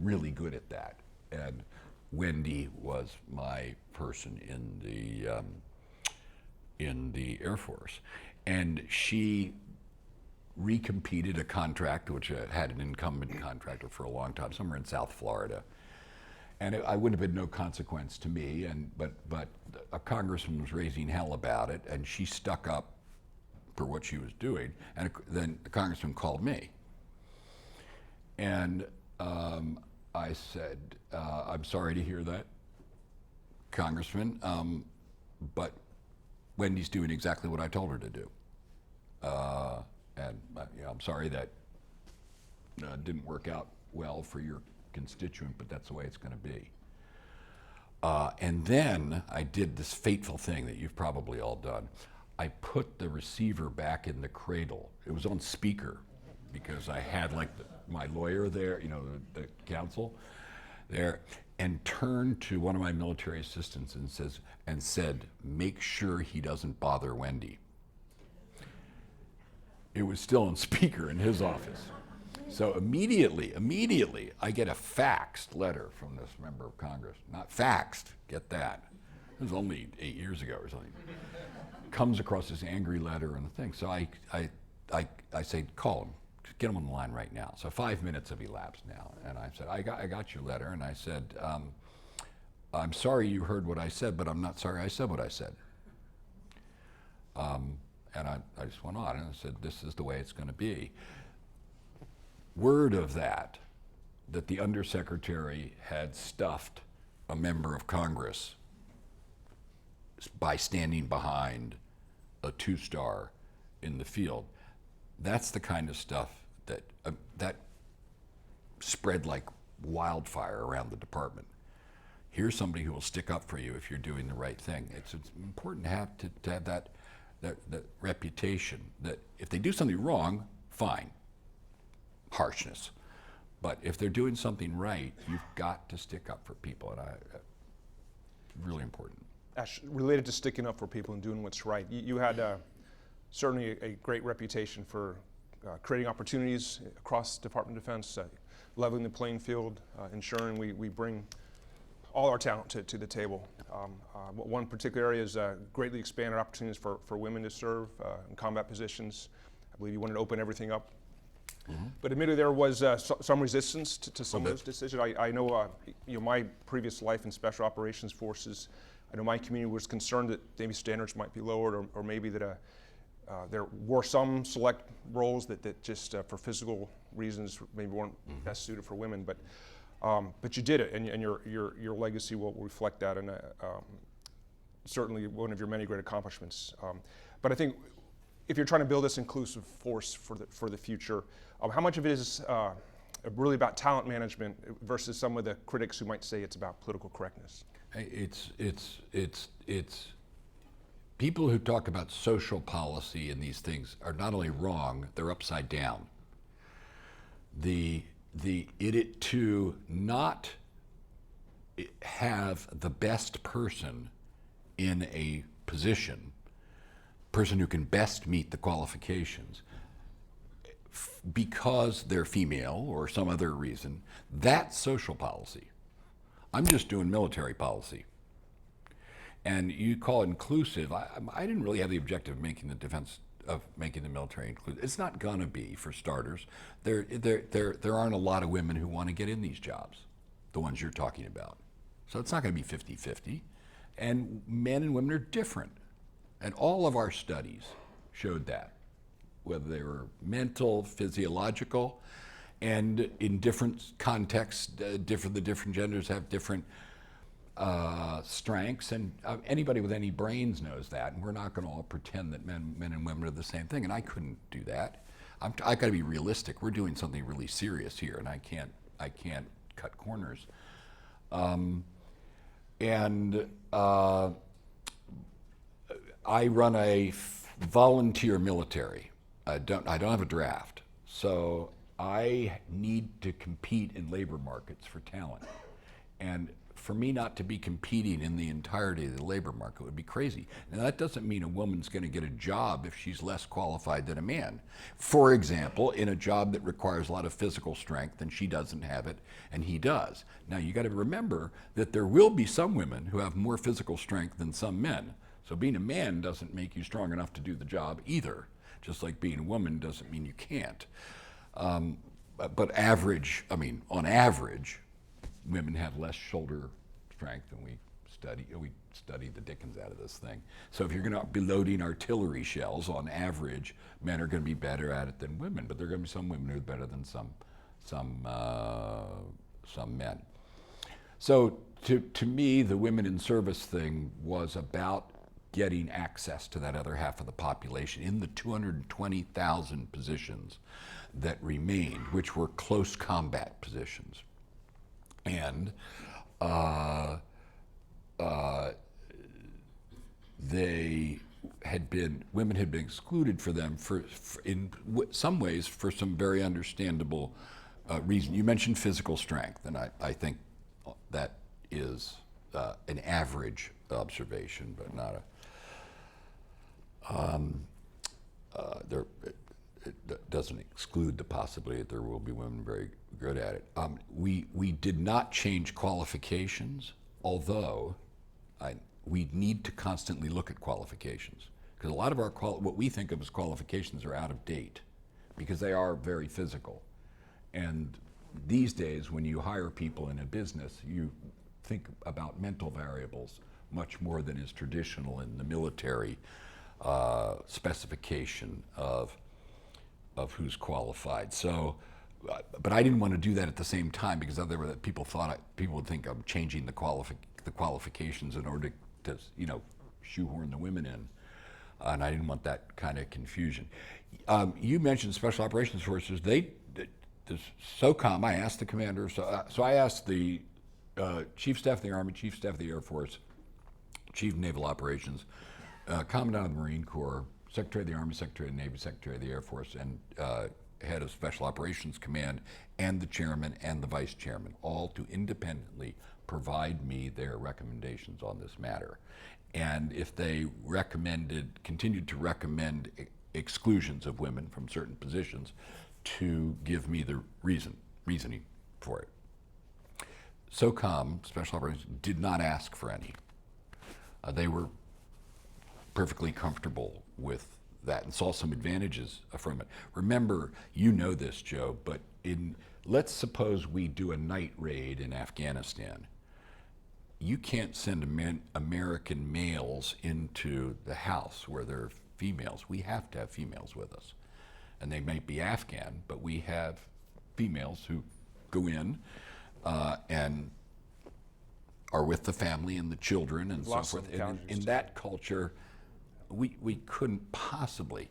F: really good at that. And Wendy was my person in the Air Force. And she recompeted a contract, which had an incumbent contractor for a long time, somewhere in South Florida. And I would have been no consequence to me, but a congressman was raising hell about it, and she stuck up for what she was doing, and then the congressman called me. And I said, I'm sorry to hear that, Congressman, but Wendy's doing exactly what I told her to do. And I'm sorry that didn't work out well for your constituent, but that's the way it's going to be. And then I did this fateful thing that you've probably all done. I put the receiver back in the cradle. It was on speaker because I had like my lawyer there, the counsel there, and turned to one of my military assistants and said, make sure he doesn't bother Wendy. It was still on speaker in his office. So immediately, I get a faxed letter from this member of Congress. Not faxed, get that. It was only 8 years ago or something. Comes across this angry letter and the thing. So I say, call him, get him on the line right now. So 5 minutes have elapsed now. And I said, I got your letter. And I said, I'm sorry you heard what I said, but I'm not sorry I said what I said. And I just went on and I said, this is the way it's going to be. Word of that the undersecretary had stuffed a member of Congress by standing behind a 2-star in the field. That's the kind of stuff that spread like wildfire around the department. Here's somebody who will stick up for you if you're doing the right thing. It's important to have that reputation that if they do something wrong, fine, harshness. But if they're doing something right, you've got to stick up for people, and really important.
D: Ash, related to sticking up for people and doing what's right, you had certainly a great reputation for creating opportunities across Department of Defense, leveling the playing field, ensuring we bring all our talent to the table. One particular area is greatly expanded opportunities for women to serve in combat positions. I believe you wanted to open everything up. Mm-hmm. But admittedly, there was some resistance to some of those decisions. I know, my previous life in Special Operations Forces, I know my community was concerned that maybe standards might be lowered, or maybe that there were some select roles that just for physical reasons maybe weren't best suited for women. But you did it, and your legacy will reflect that, and certainly one of your many great accomplishments. But I think if you're trying to build this inclusive force for the future, how much of it is really about talent management versus some of the critics who might say it's about political correctness?
F: It's people who talk about social policy and these things are not only wrong, they're upside down. To not have the best person in a person who can best meet the qualifications because they're female or some other reason, that's social policy. I'm just doing military policy. And you call it inclusive. I didn't really have the objective of making the military inclusive. It's not gonna be, for starters. There aren't a lot of women who want to get in these jobs, the ones you're talking about. So it's not gonna be 50-50. And men and women are different. And all of our studies showed that, whether they were mental, physiological, and in different contexts, the different genders have different strengths, and anybody with any brains knows that, and we're not going to all pretend that men and women are the same thing, and I couldn't do that. I got to be realistic. We're doing something really serious here, and I can't cut corners. I run a volunteer military. I don't have a draft, so I need to compete in labor markets for talent. And for me not to be competing in the entirety of the labor market would be crazy. Now that doesn't mean a woman's going to get a job if she's less qualified than a man. For example, in a job that requires a lot of physical strength and she doesn't have it and he does. Now you got to remember that there will be some women who have more physical strength than some men. So being a man doesn't make you strong enough to do the job either. Just like being a woman doesn't mean you can't. But on average, women have less shoulder strength than we studied the dickens out of this thing. So if you're going to be loading artillery shells, on average, men are going to be better at it than women. But there are going to be some women who are better than some men. So to me, the women in service thing was about getting access to that other half of the population in the 220,000 positions that remained, which were close combat positions. And women had been excluded for them in some ways for some very understandable reason. You mentioned physical strength, and I think that is an average observation, but not it doesn't exclude the possibility that there will be women very good at it. We did not change qualifications, although we need to constantly look at qualifications, because a lot of what we think of as qualifications are out of date because they are very physical. And these days, when you hire people in a business, you think about mental variables much more than is traditional in the military specification of who's qualified. So, but I didn't want to do that at the same time because people would think I'm changing the qualifications in order to shoehorn the women in, and I didn't want that kind of confusion. You mentioned Special Operations Forces. SOCOM. I asked the commander. So I asked the Chief Staff of the Army, Chief Staff of the Air Force, Chief of Naval Operations, Commandant of the Marine Corps, Secretary of the Army, Secretary of the Navy, Secretary of the Air Force, and Head of Special Operations Command, and the Chairman and the Vice Chairman, all to independently provide me their recommendations on this matter. And if they continued to recommend exclusions of women from certain positions, to give me the reasoning for it. SOCOM, Special Operations, did not ask for any. They were perfectly comfortable with that and saw some advantages from it. Remember, you know this, Joe, but let's suppose we do a night raid in Afghanistan. You can't send American males into the house where there are females. We have to have females with us. And they might be Afghan, but we have females who go in and are with the family and the children and so forth. In that culture, we couldn't possibly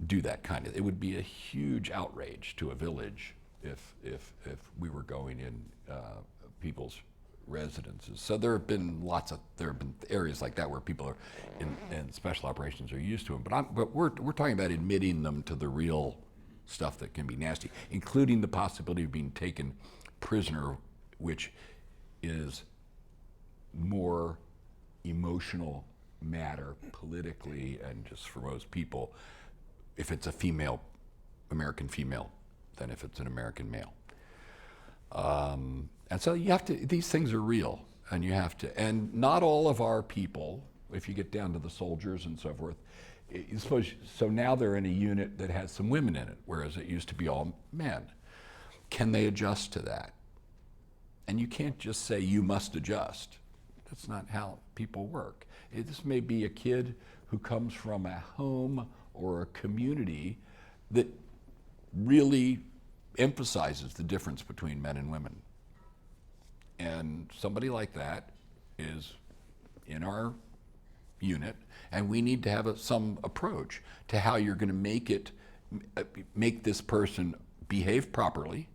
F: do that kind of. It would be a huge outrage to a village if we were going in people's residences. So there have been areas like that where people are in special operations are used to them. But we're talking about admitting them to the real stuff that can be nasty, including the possibility of being taken prisoner, which is more emotional matter politically and just for most people if it's a female, American female, than if it's an American male. And so these things are real, and you have to, and not all of our people, if you get down to the soldiers and so forth, so now they're in a unit that has some women in it, whereas it used to be all men. Can they adjust to that? And you can't just say you must adjust. That's not how people work. This may be a kid who comes from a home or a community that really emphasizes the difference between men and women. And somebody like that is in our unit, and we need to have some approach to how you're going to make this person behave properly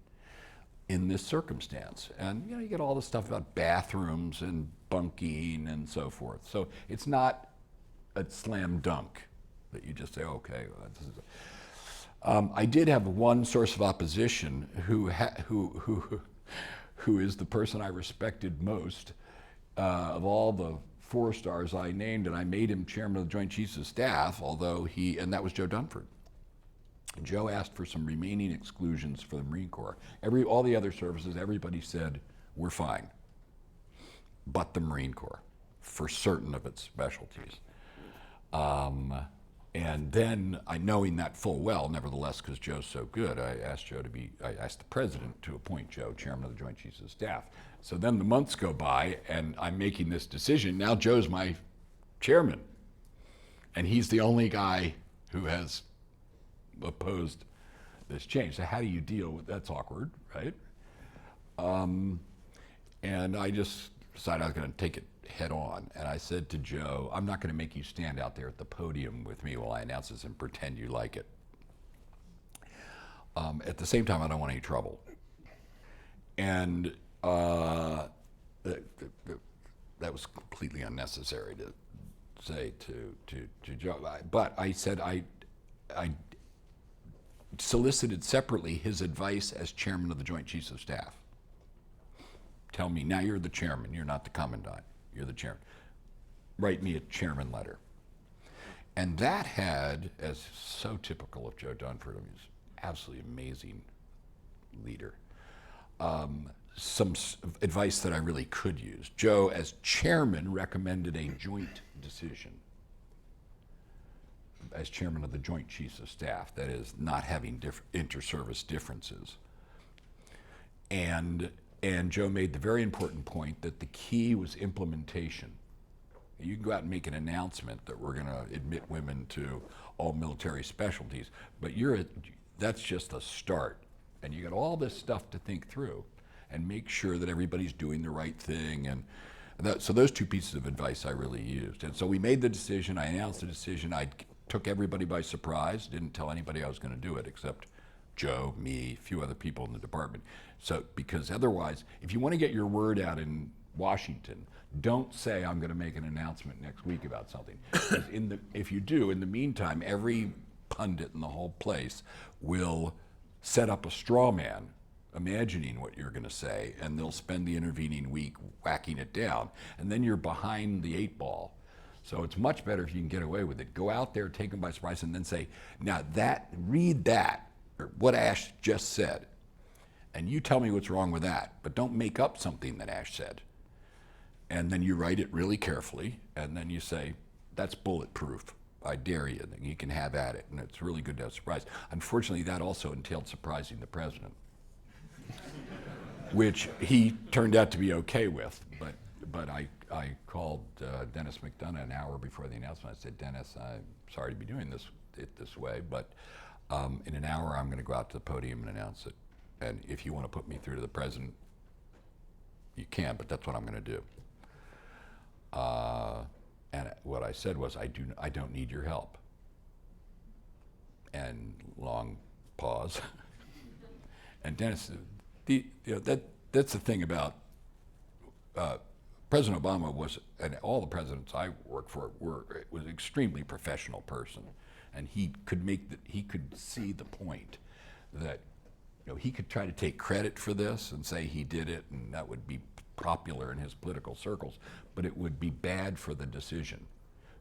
F: in this circumstance. And you get all the stuff about bathrooms and bunking and so forth. So it's not a slam dunk that you just say, okay. This is I did have one source of opposition who is the person I respected most of all the 4 stars I named, and I made him chairman of the Joint Chiefs of Staff, and that was Joe Dunford. Joe asked for some remaining exclusions for the Marine Corps. All the other services, everybody said, we're fine, but the Marine Corps, for certain of its specialties. And then, knowing that full well, nevertheless, because Joe's so good, I asked the president to appoint Joe chairman of the Joint Chiefs of Staff. So then the months go by, and I'm making this decision. Now Joe's my chairman, and he's the only guy who has opposed this change. So how do you deal with that's awkward, right? And I just decided I was going to take it head on, and I said to Joe, I'm not going to make you stand out there at the podium with me while I announce this and pretend you like it. At the same time, I don't want any trouble. And that was completely unnecessary to say to Joe. But I said I solicited separately his advice as chairman of the Joint Chiefs of Staff. Tell me, now you're the chairman, you're not the commandant, you're the chairman. Write me a chairman letter. And that had, as so typical of Joe Dunford, he's absolutely amazing leader, some advice that I really could use. Joe, as chairman, recommended a joint decision as chairman of the Joint Chiefs of Staff, that is, not having inter-service differences. And Joe made the very important point that the key was implementation. You can go out and make an announcement that we're going to admit women to all military specialties, but that's just a start. And you got all this stuff to think through and make sure that everybody's doing the right thing. And so those 2 pieces of advice I really used. And so we made the decision, I announced the decision, I took everybody by surprise, didn't tell anybody I was going to do it except Joe, me, a few other people in the department. So, because otherwise, if you want to get your word out in Washington, don't say I'm going to make an announcement next week about something. If you do, in the meantime, every pundit in the whole place will set up a straw man, imagining what you're going to say, and they'll spend the intervening week whacking it down, and then you're behind the 8 ball. So it's much better if you can get away with it. Go out there, take them by surprise, and then say, now read that, or what Ash just said, and you tell me what's wrong with that, but don't make up something that Ash said. And then you write it really carefully, and then you say, that's bulletproof. I dare you, you can have at it, and it's really good to have surprise. Unfortunately, that also entailed surprising the president, which he turned out to be okay with, but I called Dennis McDonough an hour before the announcement. I said, Dennis, I'm sorry to be doing this way, but in an hour I'm going to go out to the podium and announce it. And if you want to put me through to the president, you can, but that's what I'm going to do. And what I said was, I don't need your help. And long pause. And Dennis, that's the thing about President Obama and all the presidents I worked for was an extremely professional person, and he could see the point that he could try to take credit for this and say he did it, and that would be popular in his political circles, but it would be bad for the decision.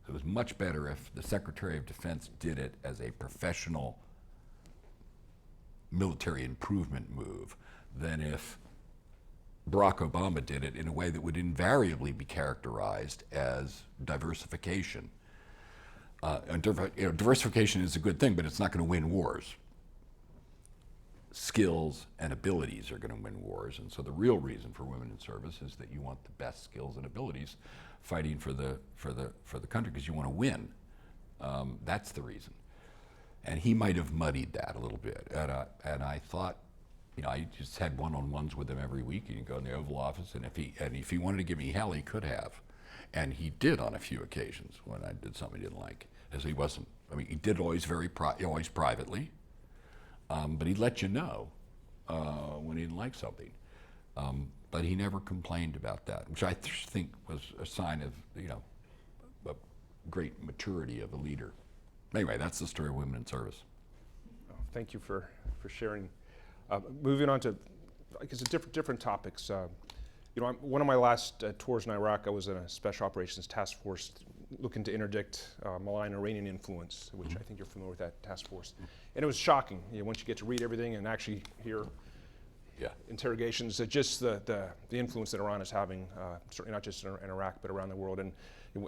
F: It was much better if the Secretary of Defense did it as a professional military improvement move than if Barack Obama did it in a way that would invariably be characterized as diversification. And diversification is a good thing, but it's not going to win wars. Skills and abilities are going to win wars, and so the real reason for women in service is that you want the best skills and abilities fighting for the country, because you want to win. That's the reason. And he might have muddied that a little bit, and I thought, I just had one-on-ones with him every week. You can go in the Oval Office, and if he wanted to give me hell, he could have, and he did on a few occasions when I did something he didn't like, as he wasn't. He did always always privately. But he'd let you know when he didn't like something. But he never complained about that, which I think was a sign of, a great maturity of a leader. Anyway, that's the story of women in service.
D: Thank you for sharing. Moving on to I guess different topics. One of my last tours in Iraq, I was in a special operations task force looking to interdict malign Iranian influence, which I think you're familiar with that task force. And it was shocking, once you get to read everything and actually hear interrogations, just the influence that Iran is having, certainly not just in Iraq, but around the world. And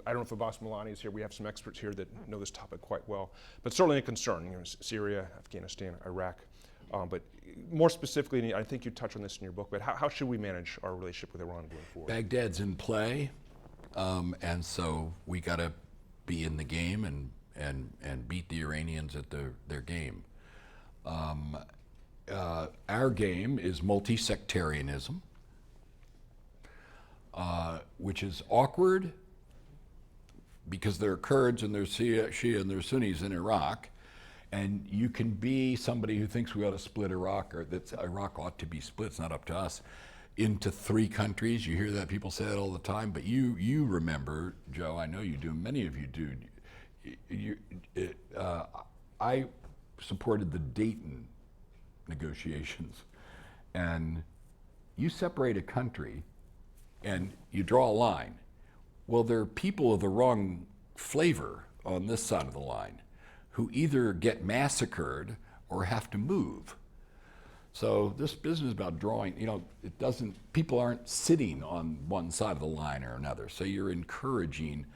D: I don't know if Abbas Milani is here. We have some experts here that know this topic quite well, but certainly a concern, Syria, Afghanistan, Iraq. But more specifically, and I think you touch on this in your book, but how should we manage our relationship with Iran going forward?
F: Baghdad's in play, and so we got to be in the game and beat the Iranians at their game. Our game is multi-sectarianism, which is awkward because there are Kurds and there's Shia and there's Sunnis in Iraq. And you can be somebody who thinks we ought to split Iraq, or that Iraq ought to be split, it's not up to us, into 3 countries. You hear that, people say that all the time, but you remember, Joe, I know you do, many of you do. I supported the Dayton negotiations, and you separate a country and you draw a line. Well, there are people of the wrong flavor on this side of the line who either get massacred or have to move. So this business about drawing, people aren't sitting on one side of the line or another. So you're encouraging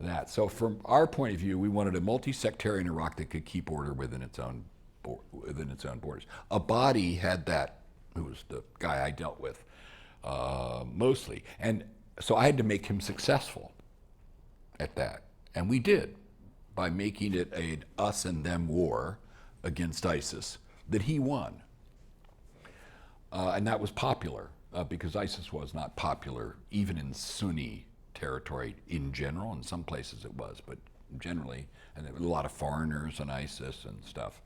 F: that. So from our point of view, we wanted a multi-sectarian Iraq that could keep order within its own borders. Abadi had that, who was the guy I dealt with mostly. And so I had to make him successful at that. And we did, by making it an us and them war against ISIS that he won. And that was popular because ISIS was not popular even in Sunni territory in general. In some places it was, but generally, and there were a lot of foreigners in ISIS and stuff.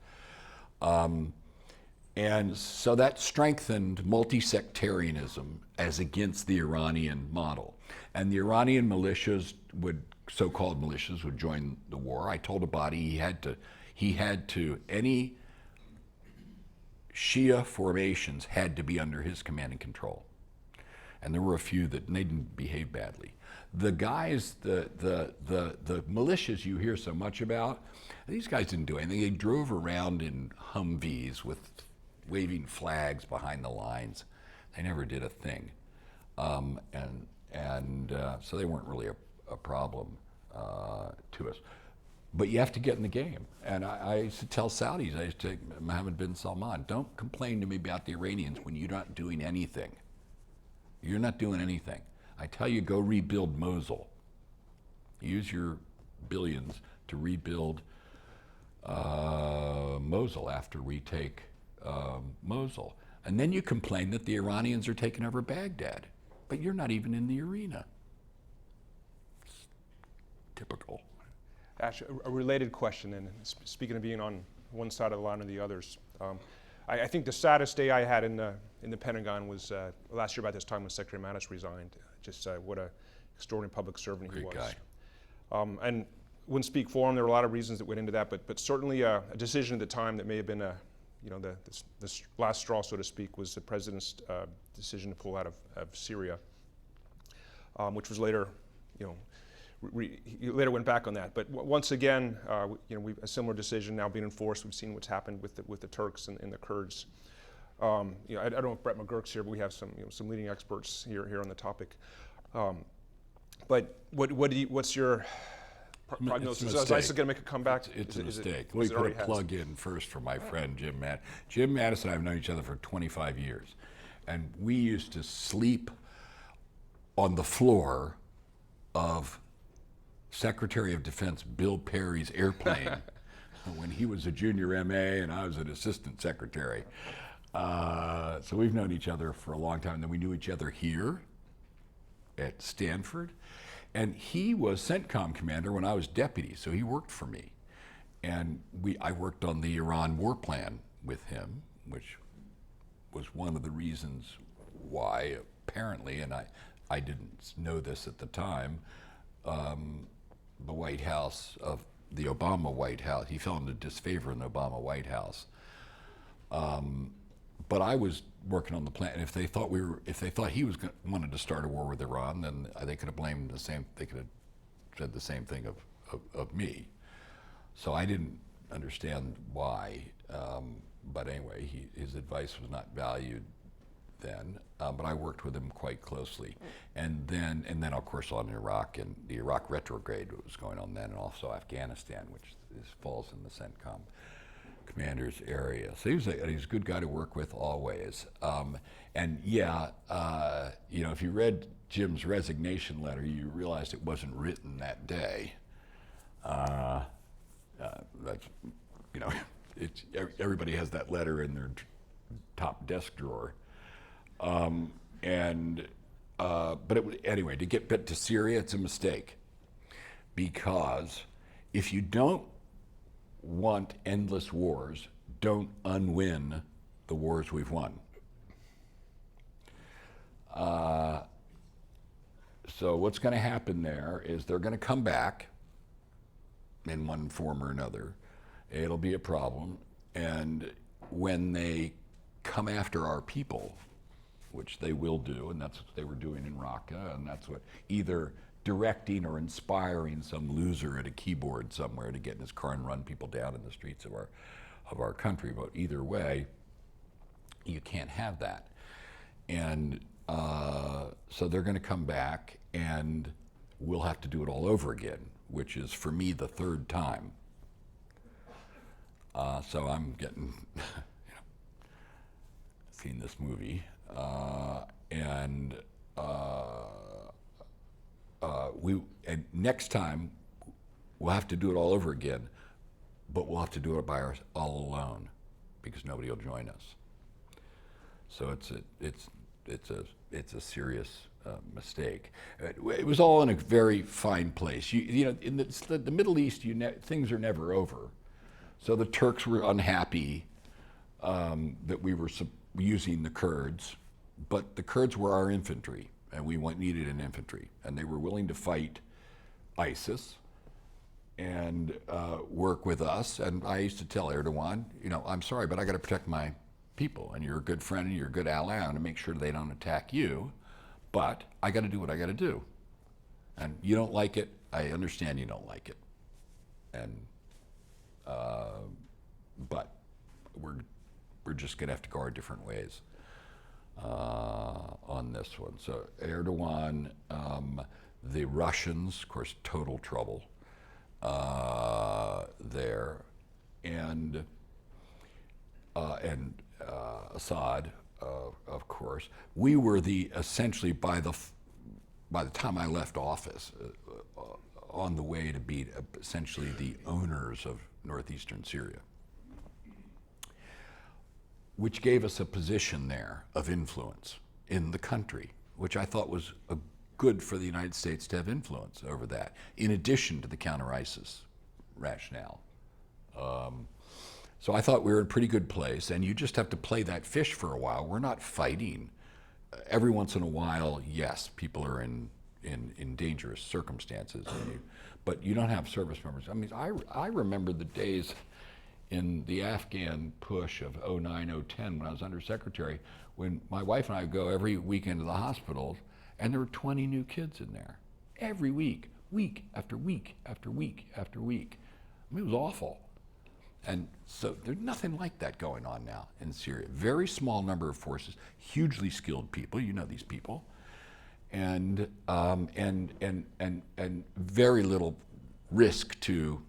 F: And so that strengthened multi-sectarianism as against the Iranian model. And the Iranian militias so-called militias would join the war. I told Abadi he had to, any Shia formations had to be under his command and control. And there were a few that they didn't behave badly. The guys, the militias you hear so much about, these guys didn't do anything. They drove around in Humvees with waving flags behind the lines. They never did a thing. So they weren't really a problem to us. But you have to get in the game. And I used to tell Saudis, I used to Mohammed bin Salman, don't complain to me about the Iranians when you're not doing anything. You're not doing anything. I tell you, go rebuild Mosul. Use your billions to rebuild Mosul after we take Mosul. And then you complain that the Iranians are taking over Baghdad. But you're not even in the arena. It's typical.
D: Ash, a related question, and speaking of being on one side of the line or the others, I think the saddest day I had in the Pentagon was last year about this time when Secretary Mattis resigned. Just what an extraordinary public servant he was.
F: Great guy.
D: And wouldn't speak for him. There were a lot of reasons that went into that, but certainly a decision at the time that may have been the last straw, so to speak, was the president's decision to pull out of Syria, which was later, he later went back on that. But once again, a similar decision now being enforced. We've seen what's happened with the Turks and the Kurds. I don't know if Brett McGurk's here, but we have some leading experts here on the topic. But what's your prognosis? Is ISIS going to make a comeback?
F: It's a mistake. Let me put a plug in first for my friend Jim Mattis. Jim Mattis and I have known each other for 25 years. And we used to sleep on the floor of Secretary of Defense Bill Perry's airplane when he was a junior MA and I was an assistant secretary. So we've known each other for a long time. And then we knew each other here at Stanford. And he was CENTCOM commander when I was deputy, so he worked for me. And I worked on the Iran war plan with him, which was one of the reasons why, apparently, and I didn't know this at the time, the White House of the Obama White House, he fell into disfavor in the Obama White House, but I was working on the plan. And if they thought he was wanted to start a war with Iran, then they could have blamed the same. They could have said the same thing of me. So I didn't understand why. But anyway, his advice was not valued then. But I worked with him quite closely, and then of course on Iraq and the Iraq retrograde was going on then, and also Afghanistan, which falls in the CENTCOM commander's area. So he was a good guy to work with always. And yeah, if you read Jim's resignation letter, you realized it wasn't written that day. That's, everybody has that letter in their top desk drawer. Anyway, to get to Syria, it's a mistake, because if you don't want endless wars, don't unwin the wars we've won. So what's going to happen there is they're going to come back in one form or another. It'll be a problem, and when they come after our people, which they will do, and that's what they were doing in Raqqa, and that's what either directing or inspiring some loser at a keyboard somewhere to get in his car and run people down in the streets of our country. But either way, you can't have that. And so they're going to come back, and we'll have to do it all over again, which is for me the third time. So I'm getting, seen this movie. And next time we'll have to do it all over again, but we'll have to do it all alone, because nobody will join us. So it's a serious mistake. It was all in a very fine place. In the Middle East, things are never over. So the Turks were unhappy that we were using the Kurds. But the Kurds were our infantry, and we needed an infantry, and they were willing to fight ISIS and work with us. And I used to tell Erdogan, I'm sorry, but I got to protect my people, and you're a good friend and you're a good ally, and to make sure they don't attack you. But I got to do what I got to do, and you don't like it. I understand you don't like it, and but we're just going to have to go our different ways on this one. So Erdogan, the Russians, of course, total trouble there, and Assad, of course. We were essentially by the time I left office, on the way to be essentially the owners of northeastern Syria, which gave us a position there of influence in the country, which I thought was good for the United States to have influence over that, in addition to the counter-ISIS rationale. So I thought we were in a pretty good place, and you just have to play that fish for a while. We're not fighting. Every once in a while, yes, people are in dangerous circumstances, but you don't have service members. I mean, I remember the days in the Afghan push of 09, 010, when I was undersecretary, when my wife and I would go every weekend to the hospitals, and there were 20 new kids in there. Every week, week after week after week after week. I mean, it was awful. And so there's nothing like that going on now in Syria. Very small number of forces, hugely skilled people, you know these people, and very little risk to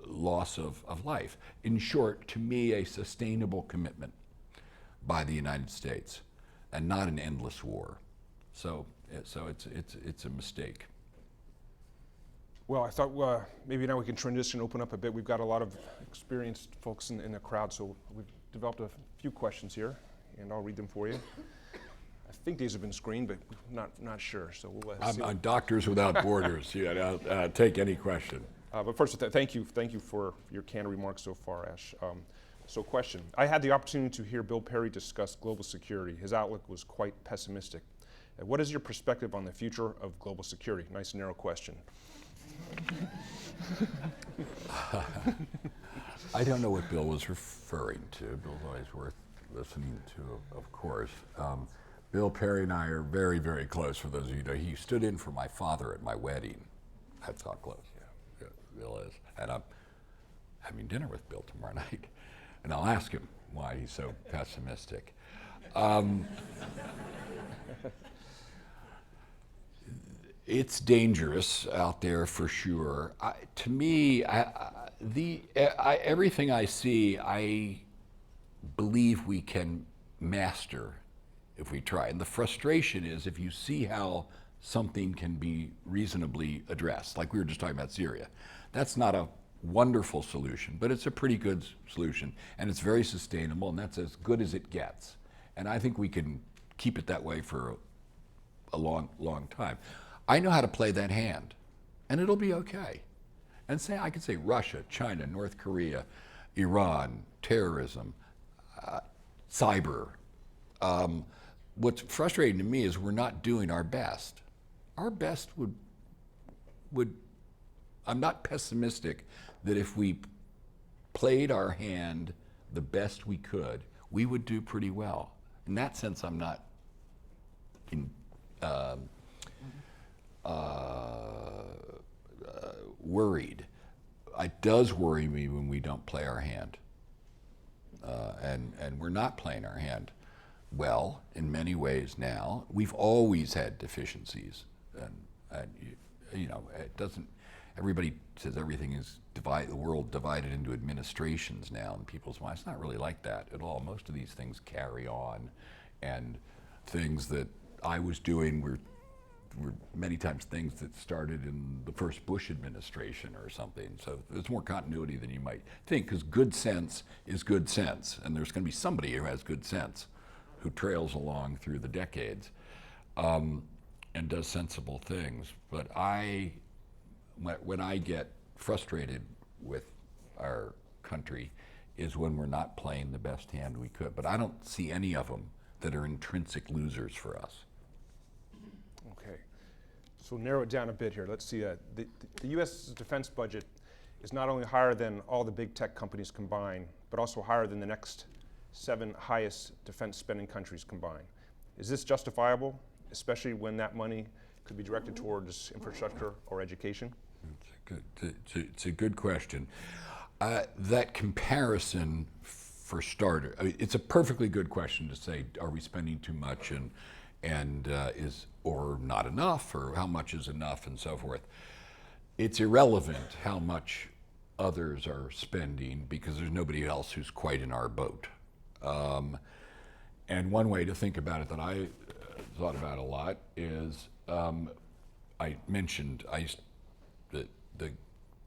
F: loss of life. In short, to me, a sustainable commitment by the United States, and not an endless war. So it's a mistake.
D: Well, I thought maybe now we can transition, open up a bit. We've got a lot of experienced folks in the crowd, so we've developed a few questions here, and I'll read them for you. I think these have been screened, but not sure. So we'll see.
F: I'm Doctors Without Borders. Yeah, I'll take any question.
D: But first, thank you for your candid remarks so far, Ash. So question, I had the opportunity to hear Bill Perry discuss global security. His outlook was quite pessimistic. What is your perspective on the future of global security? Nice narrow question.
F: I don't know what Bill was referring to. Bill's always listening to, of course. Bill Perry and I are very, very close. For those of you who know, he stood in for my father at my wedding. That's how close, yeah, Bill is. And I'm having dinner with Bill tomorrow night, and I'll ask him why he's so pessimistic. It's dangerous out there for sure. To me, everything I see, I believe we can master if we try. And the frustration is if you see how something can be reasonably addressed, like we were just talking about Syria. That's not a wonderful solution, but it's a pretty good solution, and it's very sustainable, and that's as good as it gets. And I think we can keep it that way for a long, long time. I know how to play that hand, and it'll be okay. And I can say Russia, China, North Korea, Iran, terrorism, cyber. What's frustrating to me is we're not doing our best. Our best would I'm not pessimistic that if we played our hand the best we could, we would do pretty well. In that sense, I'm not worried. It does worry me when we don't play our hand. And we're not playing our hand well in many ways now. We've always had deficiencies. And you know, it doesn't, everybody says everything is the world divided into administrations now in people's minds. It's not really like that at all. Most of these things carry on, and things that I was doing were many times things that started in the first Bush administration or something. So there's more continuity than you might think, because good sense is good sense, and there's going to be somebody who has good sense who trails along through the decades and does sensible things. But when I get frustrated with our country is when we're not playing the best hand we could. But I don't see any of them that are intrinsic losers for us.
D: Okay, so narrow it down a bit here. Let's see, the U.S. defense budget is not only higher than all the big tech companies combined, but also higher than the next 7 highest defense spending countries combined. Is this justifiable, especially when that money could be directed towards infrastructure or education?
F: It's a good question. That comparison, for starter, it's a perfectly good question to say, are we spending too much and or not enough, or how much is enough, and so forth. It's irrelevant how much others are spending because there's nobody else who's quite in our boat. And one way to think about it that I thought about a lot is I mentioned the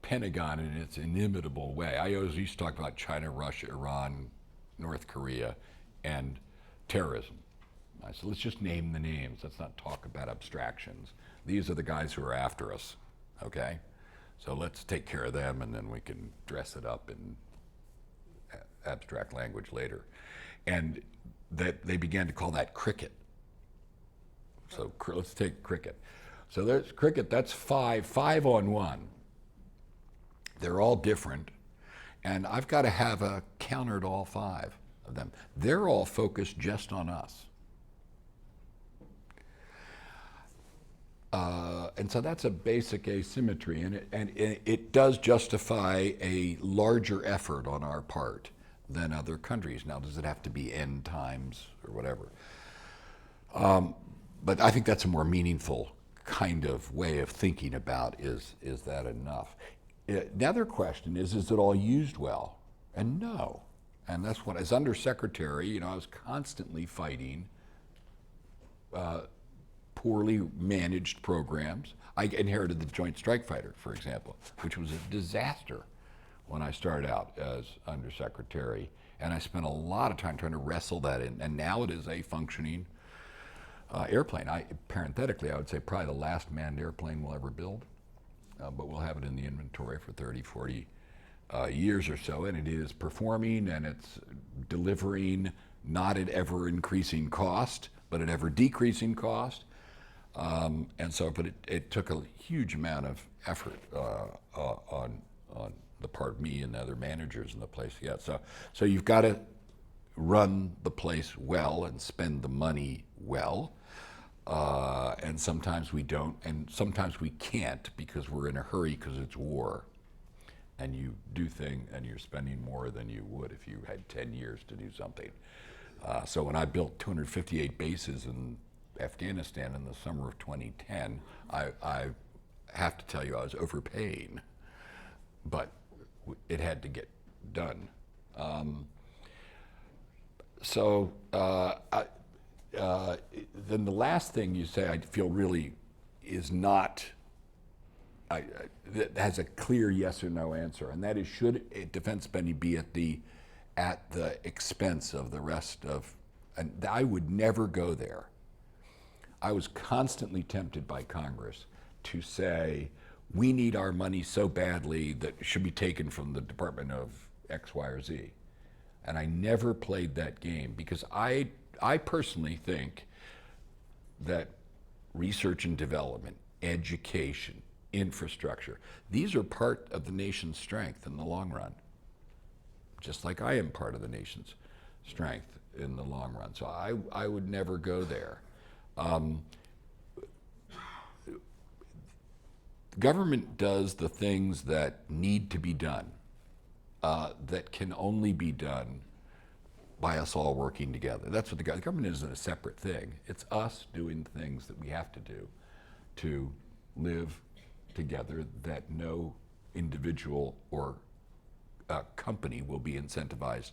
F: Pentagon in its inimitable way. I always used to talk about China, Russia, Iran, North Korea, and terrorism. I said, let's just name the names. Let's not talk about abstractions. These are the guys who are after us, okay? So let's take care of them, and then we can dress it up in abstract language later. And that they began to call that cricket. So let's take cricket. So there's cricket, that's five on one. They're all different, and I've got to have a counter to all 5 of them. They're all focused just on us. And so that's a basic asymmetry, and it does justify a larger effort on our part than other countries. Now, does it have to be N times or whatever? But I think that's a more meaningful kind of way of thinking about is that enough? The other question is it all used well? And no. And that's what, as undersecretary, I was constantly fighting poorly managed programs. I inherited the Joint Strike Fighter, for example, which was a disaster when I started out as undersecretary. And I spent a lot of time trying to wrestle that in. And now it is a functioning airplane. Parenthetically, I would say probably the last manned airplane we'll ever build. But we'll have it in the inventory for 30, 40 years or so, and it is performing and it's delivering not at ever increasing cost, but at ever decreasing cost. But it took a huge amount of effort on the part of me and the other managers in the place. Yeah, so you've got to run the place well and spend the money well. And sometimes we don't, and sometimes we can't because we're in a hurry because it's war. And you do things, and you're spending more than you would if you had 10 years to do something. So when I built 258 bases in Afghanistan in the summer of 2010, I have to tell you I was overpaying, but it had to get done. Then the last thing you say I feel really is not, that has a clear yes or no answer, and that is, should defense spending be at the expense of the rest of, and I would never go there. I was constantly tempted by Congress to say, we need our money so badly that it should be taken from the Department of X, Y, or Z. And I never played that game because I personally think that research and development, education, infrastructure, these are part of the nation's strength in the long run. Just like I am part of the nation's strength in the long run. So I would never go there. Government does the things that need to be done, that can only be done by us all working together. That's what the government isn't a separate thing. It's us doing things that we have to do to live together that no individual or company will be incentivized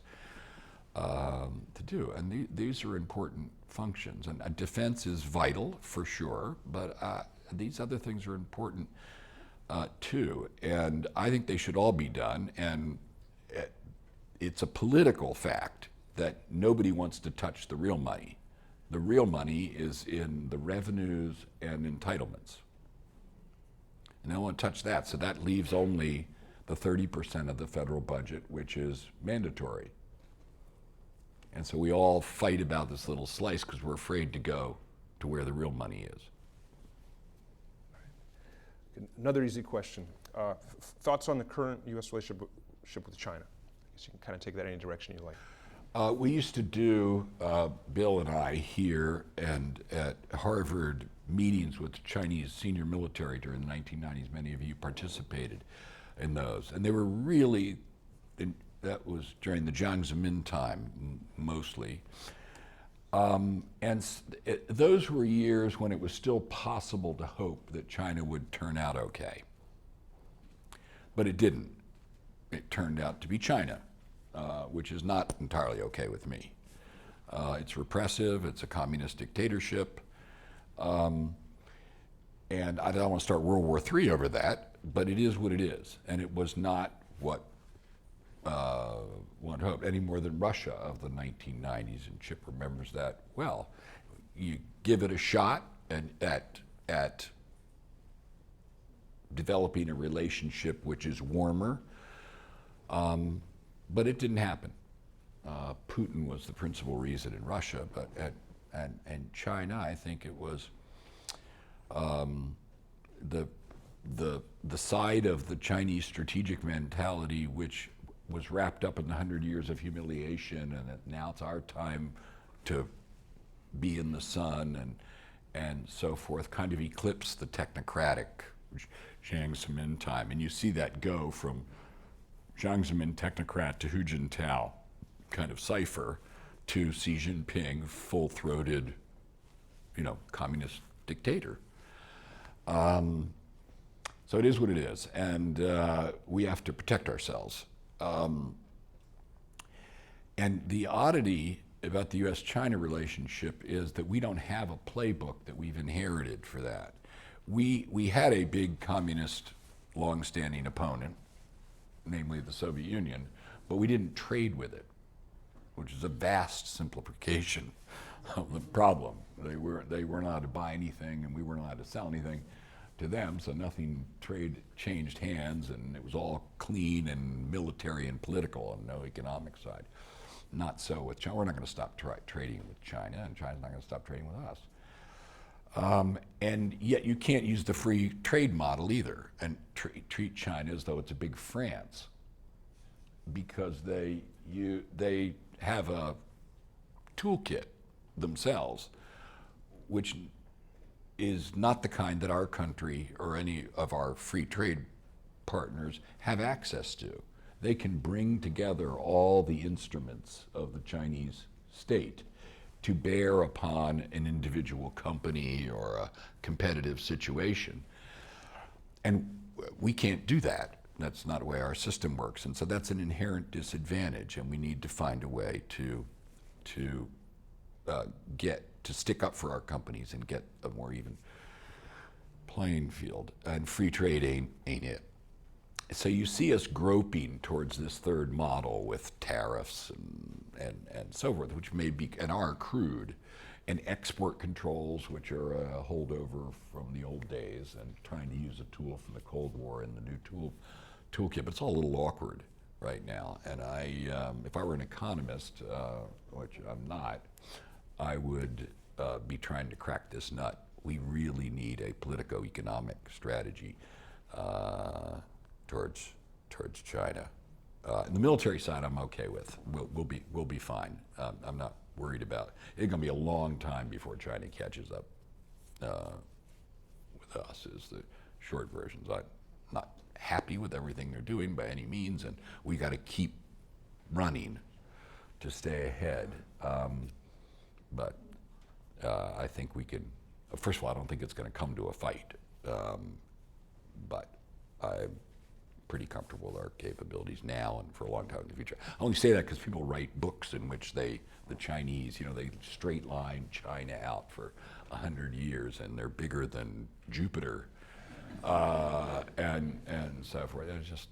F: to do. And these are important functions. And defense is vital for sure, but these other things are important too. And I think they should all be done. And it's a political fact that nobody wants to touch the real money. The real money is in the revenues and entitlements. And they don't want to touch that, so that leaves only the 30% of the federal budget, which is mandatory. And so we all fight about this little slice because we're afraid to go to where the real money is.
D: Another easy question. Thoughts on the current U.S. relationship with China? I guess you can kind of take that any direction you like.
F: We used to do, Bill and I here and at Harvard, meetings with Chinese senior military during the 1990s. Many of you participated in those. And they were really, that was during the Jiang Zemin time, mostly. Those were years when it was still possible to hope that China would turn out okay. But it didn't. It turned out to be China, which is not entirely okay with me. It's repressive, it's a communist dictatorship, and I don't want to start World War III over that, but it is what it is. And it was not what one hoped, any more than Russia of the 1990s, and Chip remembers that well. You give it a shot at developing a relationship which is warmer, but it didn't happen. Putin was the principal reason in Russia, but and China, I think it was the side of the Chinese strategic mentality which was wrapped up in the 100 years of humiliation, and now it's our time to be in the sun and so forth, kind of eclipsed the technocratic Jiang Zemin time. And you see that go from Jiang Zemin technocrat to Hu Jintao kind of cipher to Xi Jinping, full-throated, communist dictator. So it is what it is, and we have to protect ourselves. And the oddity about the U.S.-China relationship is that we don't have a playbook that we've inherited for that. We had a big communist, long-standing opponent, namely the Soviet Union, but we didn't trade with it, which is a vast simplification of the problem. They weren't allowed to buy anything, and we weren't allowed to sell anything to them, so nothing changed hands, and it was all clean and military and political and no economic side. Not so with China. We're not going to stop trading with China, and China's not going to stop trading with us. And yet you can't use the free trade model either and treat China as though it's a big France, because they have a toolkit themselves, which is not the kind that our country or any of our free trade partners have access to. They can bring together all the instruments of the Chinese state to bear upon an individual company or a competitive situation. And we can't do that. That's not the way our system works. And so that's an inherent disadvantage, and we need to find a way to stick up for our companies and get a more even playing field. And free trade ain't it. So you see us groping towards this third model with tariffs and so forth, which may be and are crude, and export controls, which are a holdover from the old days, and trying to use a tool from the Cold War in the new toolkit. But it's all a little awkward right now. And if I were an economist, which I'm not, I would be trying to crack this nut. We really need a politico-economic strategy towards China. And the military side, I'm okay with. We'll be fine. I'm not worried about. It's going to be a long time before China catches up with us. Is the short versions. I'm not happy with everything they're doing by any means, and we got to keep running to stay ahead. But I think we can. First of all, I don't think it's going to come to a fight, but I'm pretty comfortable with our capabilities now and for a long time in the future. I only say that because people write books in which the Chinese, they straight line China out for 100 years, and they're bigger than Jupiter, and so forth. It's just,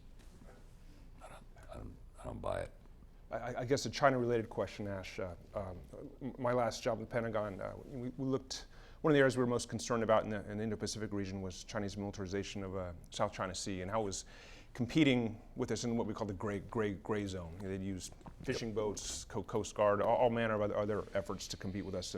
F: I don't buy it.
D: I guess a China-related question, Ash. My last job at the Pentagon, we looked. One of the areas we were most concerned about in the Indo-Pacific region was Chinese militarization of South China Sea and how it was competing with us in what we call the gray zone. They'd use fishing boats, Coast Guard, all manner of other efforts to compete with us.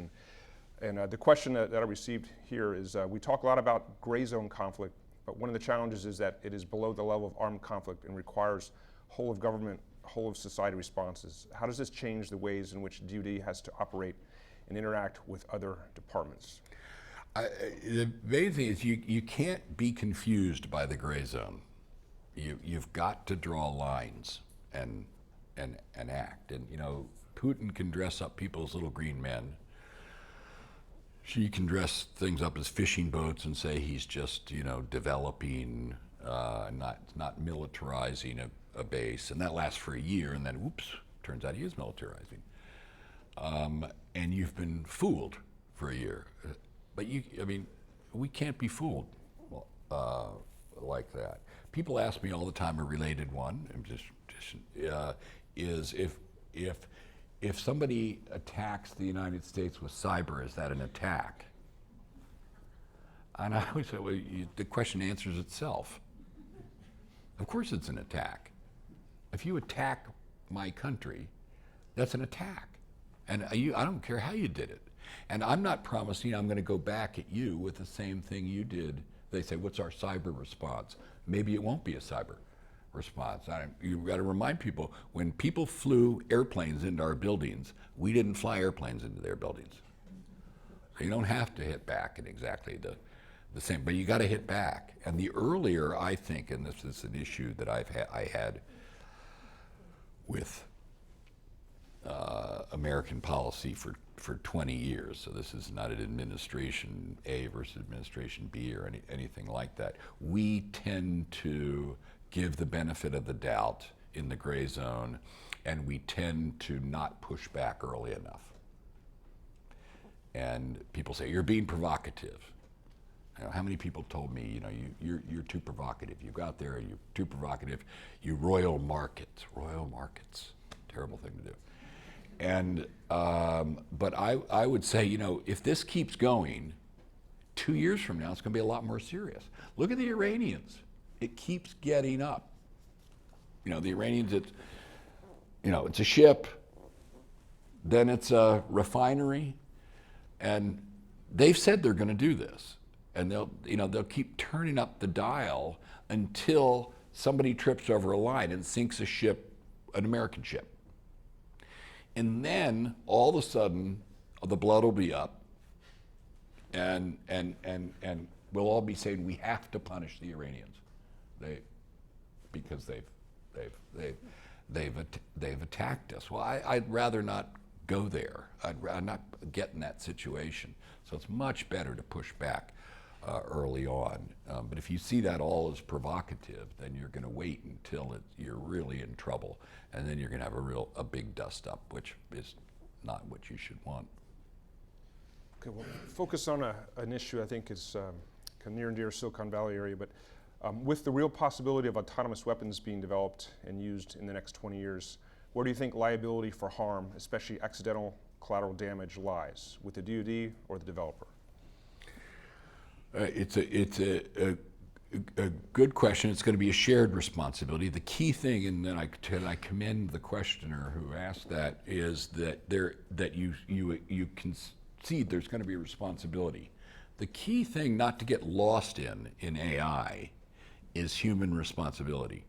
D: And the question that I received here is, we talk a lot about gray zone conflict, but one of the challenges is that it is below the level of armed conflict and requires whole of government, whole of society responses. How does this change the ways in which DoD has to operate and interact with other departments?
F: The main thing is you can't be confused by the gray zone. You've got to draw lines and act. And Putin can dress up people as little green men. She can dress things up as fishing boats and say he's just developing, not militarizing a base, and that lasts for a year, and then whoops, turns out he is militarizing. And you've been fooled for a year. But we can't be fooled like that. People ask me all the time, a related one, is if somebody attacks the United States with cyber, is that an attack? And I always say, well, the question answers itself. Of course it's an attack. If you attack my country, that's an attack. And I don't care how you did it. And I'm not promising I'm going to go back at you with the same thing you did. They say, what's our cyber response? Maybe it won't be a cyber response. You've got to remind people, when people flew airplanes into our buildings, we didn't fly airplanes into their buildings. So you don't have to hit back in exactly the same, but you got to hit back. And the earlier, I think, and this is an issue that I had with American policy for 20 years. So this is not an administration A versus administration B or anything like that. We tend to give the benefit of the doubt in the gray zone, and we tend to not push back early enough. And people say, you're being provocative. How many people told me, you're too provocative. You go out there and you're too provocative. You royal markets, terrible thing to do. And but I would say, if this keeps going, 2 years from now, it's going to be a lot more serious. Look at the Iranians. It keeps getting up. The Iranians, it's a ship, then it's a refinery, and they've said they're going to do this, and they'll keep turning up the dial until somebody trips over a line and sinks a ship, an American ship. And then all of a sudden, the blood will be up, and we'll all be saying we have to punish the Iranians, because they've attacked us. Well, I'd rather not go there. I'd not get in that situation. So it's much better to push back early on. But if you see that all as provocative, then you're going to wait until you're really in trouble, and then you're going to have a big dust up, which is not what you should want.
D: Okay, well, focus on an issue I think is kind of near and dear Silicon Valley area, but with the real possibility of autonomous weapons being developed and used in the next 20 years, where do you think liability for harm, especially accidental collateral damage, lies? With the DoD or the developer?
F: It's a good question. It's going to be a shared responsibility. The key thing, and then I commend the questioner who asked that, is that you concede there's going to be a responsibility. The key thing not to get lost in AI is human responsibility.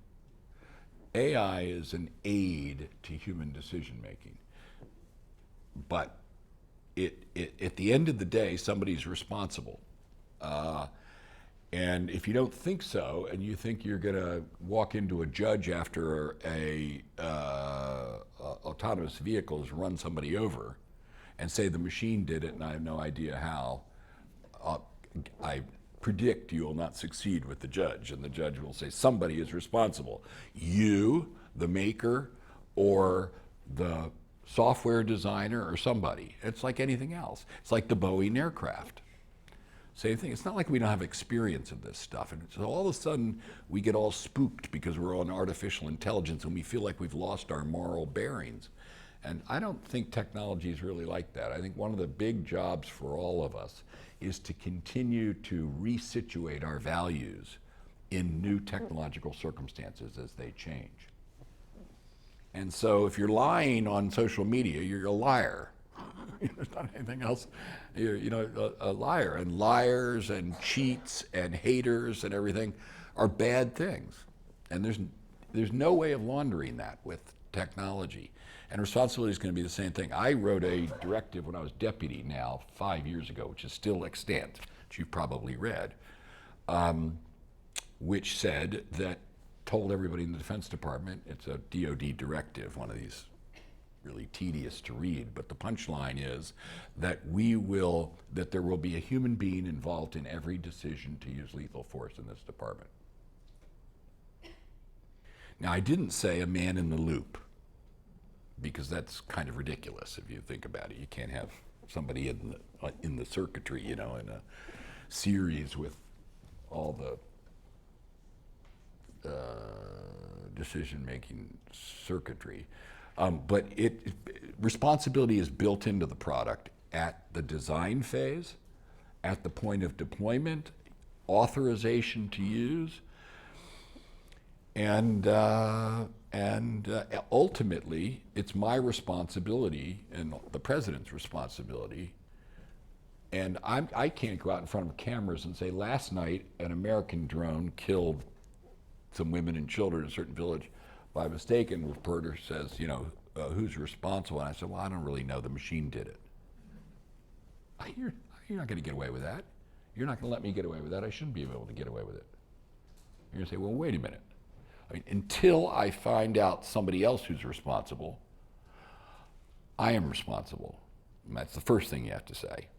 F: AI is an aid to human decision making, but at the end of the day, somebody's responsible. And if you don't think so, and you think you're going to walk into a judge after a autonomous vehicle has run somebody over and say the machine did it and I have no idea how, I predict you will not succeed with the judge, and the judge will say somebody is responsible. You, the maker, or the software designer, or somebody. It's like anything else. It's like the Boeing aircraft. Same thing. It's not like we don't have experience of this stuff. And so all of a sudden, we get all spooked because we're on artificial intelligence and we feel like we've lost our moral bearings. And I don't think technology is really like that. I think one of the big jobs for all of us is to continue to resituate our values in new technological circumstances as they change. And so if you're lying on social media, you're a liar. There's not anything else. You're, a liar. And liars and cheats and haters and everything are bad things. And there's no way of laundering that with technology. And responsibility is going to be the same thing. I wrote a directive when I was deputy now 5 years ago, which is still extant, which you've probably read, which said that, told everybody in the Defense Department, it's a DoD directive, one of these really tedious to read, but the punchline is that that there will be a human being involved in every decision to use lethal force in this department. Now, I didn't say a man in the loop, because that's kind of ridiculous if you think about it. You can't have somebody in the circuitry, in a series with all the decision-making circuitry. But responsibility is built into the product at the design phase, at the point of deployment, authorization to use, and ultimately, it's my responsibility and the president's responsibility. And I can't go out in front of cameras and say, last night an American drone killed some women and children in a certain village by mistake, and the reporter says, who's responsible? And I said, well, I don't really know. The machine did it. You're not going to get away with that. You're not going to let me get away with that. I shouldn't be able to get away with it. You're going to say, well, wait a minute. Until I find out somebody else who's responsible, I am responsible. And that's the first thing you have to say,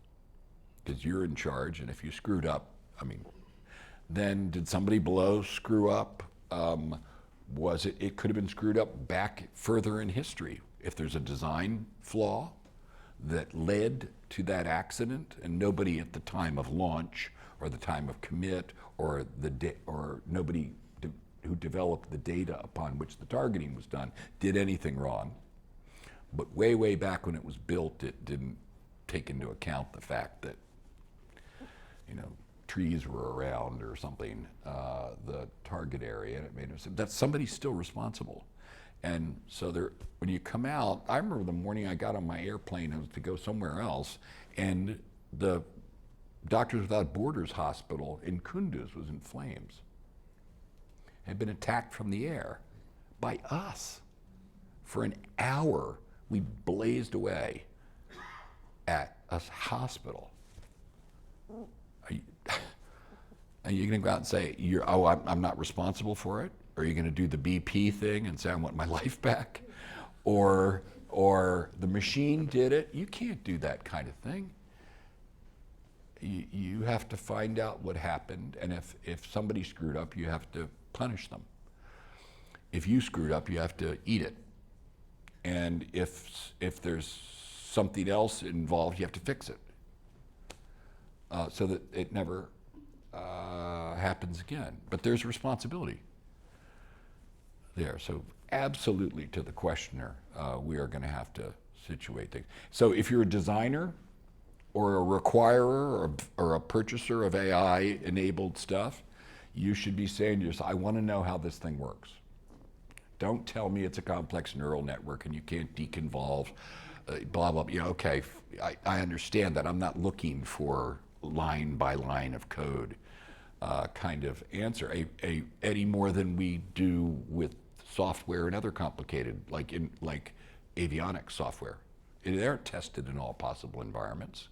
F: because you're in charge, and if you screwed up, then did somebody below screw up? It could have been screwed up back further in history. If there's a design flaw that led to that accident, and nobody at the time of launch or the time of commit or nobody who developed the data upon which the targeting was done did anything wrong. But way, way back when it was built, it didn't take into account the fact that, trees were around or something, the target area, and it made that somebody's still responsible. And so when you come out, I remember the morning I got on my airplane, I was to go somewhere else, and the Doctors Without Borders hospital in Kunduz was in flames. Had been attacked from the air by us for an hour we blazed away at a hospital. Are you going to go out and say, I'm not responsible for it? Or are you going to do the BP thing and say, I want my life back? Or the machine did it? You can't do that kind of thing. You have to find out what happened, and if somebody screwed up, you have to punish them. If you screwed up, you have to eat it. And if there's something else involved, you have to fix it. So that it never happens again. But there's responsibility there. So absolutely, to the questioner, we are going to have to situate things. So if you're a designer or a requirer or a purchaser of AI-enabled stuff, you should be saying to yourself, I want to know how this thing works. Don't tell me it's a complex neural network and you can't deconvolve, blah, blah, blah. Okay, I understand that. I'm not looking for line by line of code kind of answer, any more than we do with software and other complicated, like avionics software. They aren't tested in all possible environments.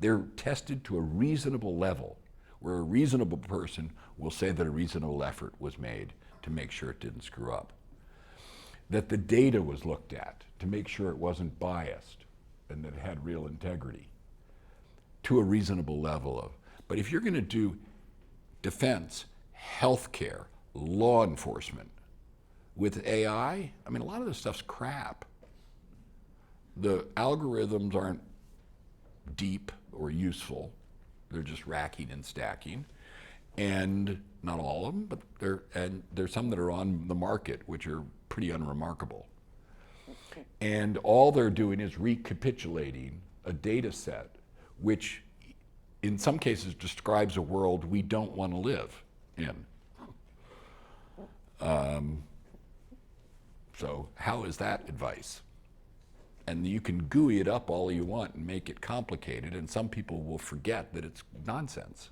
F: They're tested to a reasonable level, where a reasonable person will say that a reasonable effort was made to make sure it didn't screw up. That the data was looked at to make sure it wasn't biased and that it had real integrity to a reasonable level of. But if you're going to do defense, healthcare, law enforcement with AI, I mean, a lot of this stuff's crap. The algorithms aren't deep or useful. They're just racking and stacking. And not all of them, but there's some that are on the market which are pretty unremarkable. And all they're doing is recapitulating a data set which in some cases describes a world we don't want to live in. So how is that advice? And you can GUI it up all you want and make it complicated, and some people will forget that it's nonsense.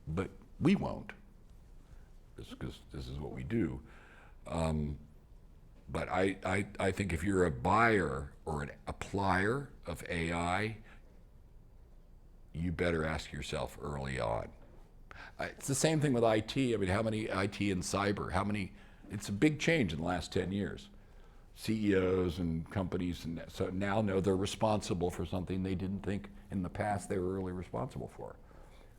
F: But we won't, because this is what we do. But I think if you're a buyer or an applier of AI, you better ask yourself early on. It's the same thing with IT. I mean, how many IT and cyber, it's a big change in the last 10 years. CEOs and companies so now know they're responsible for something they didn't think in the past they were really responsible for,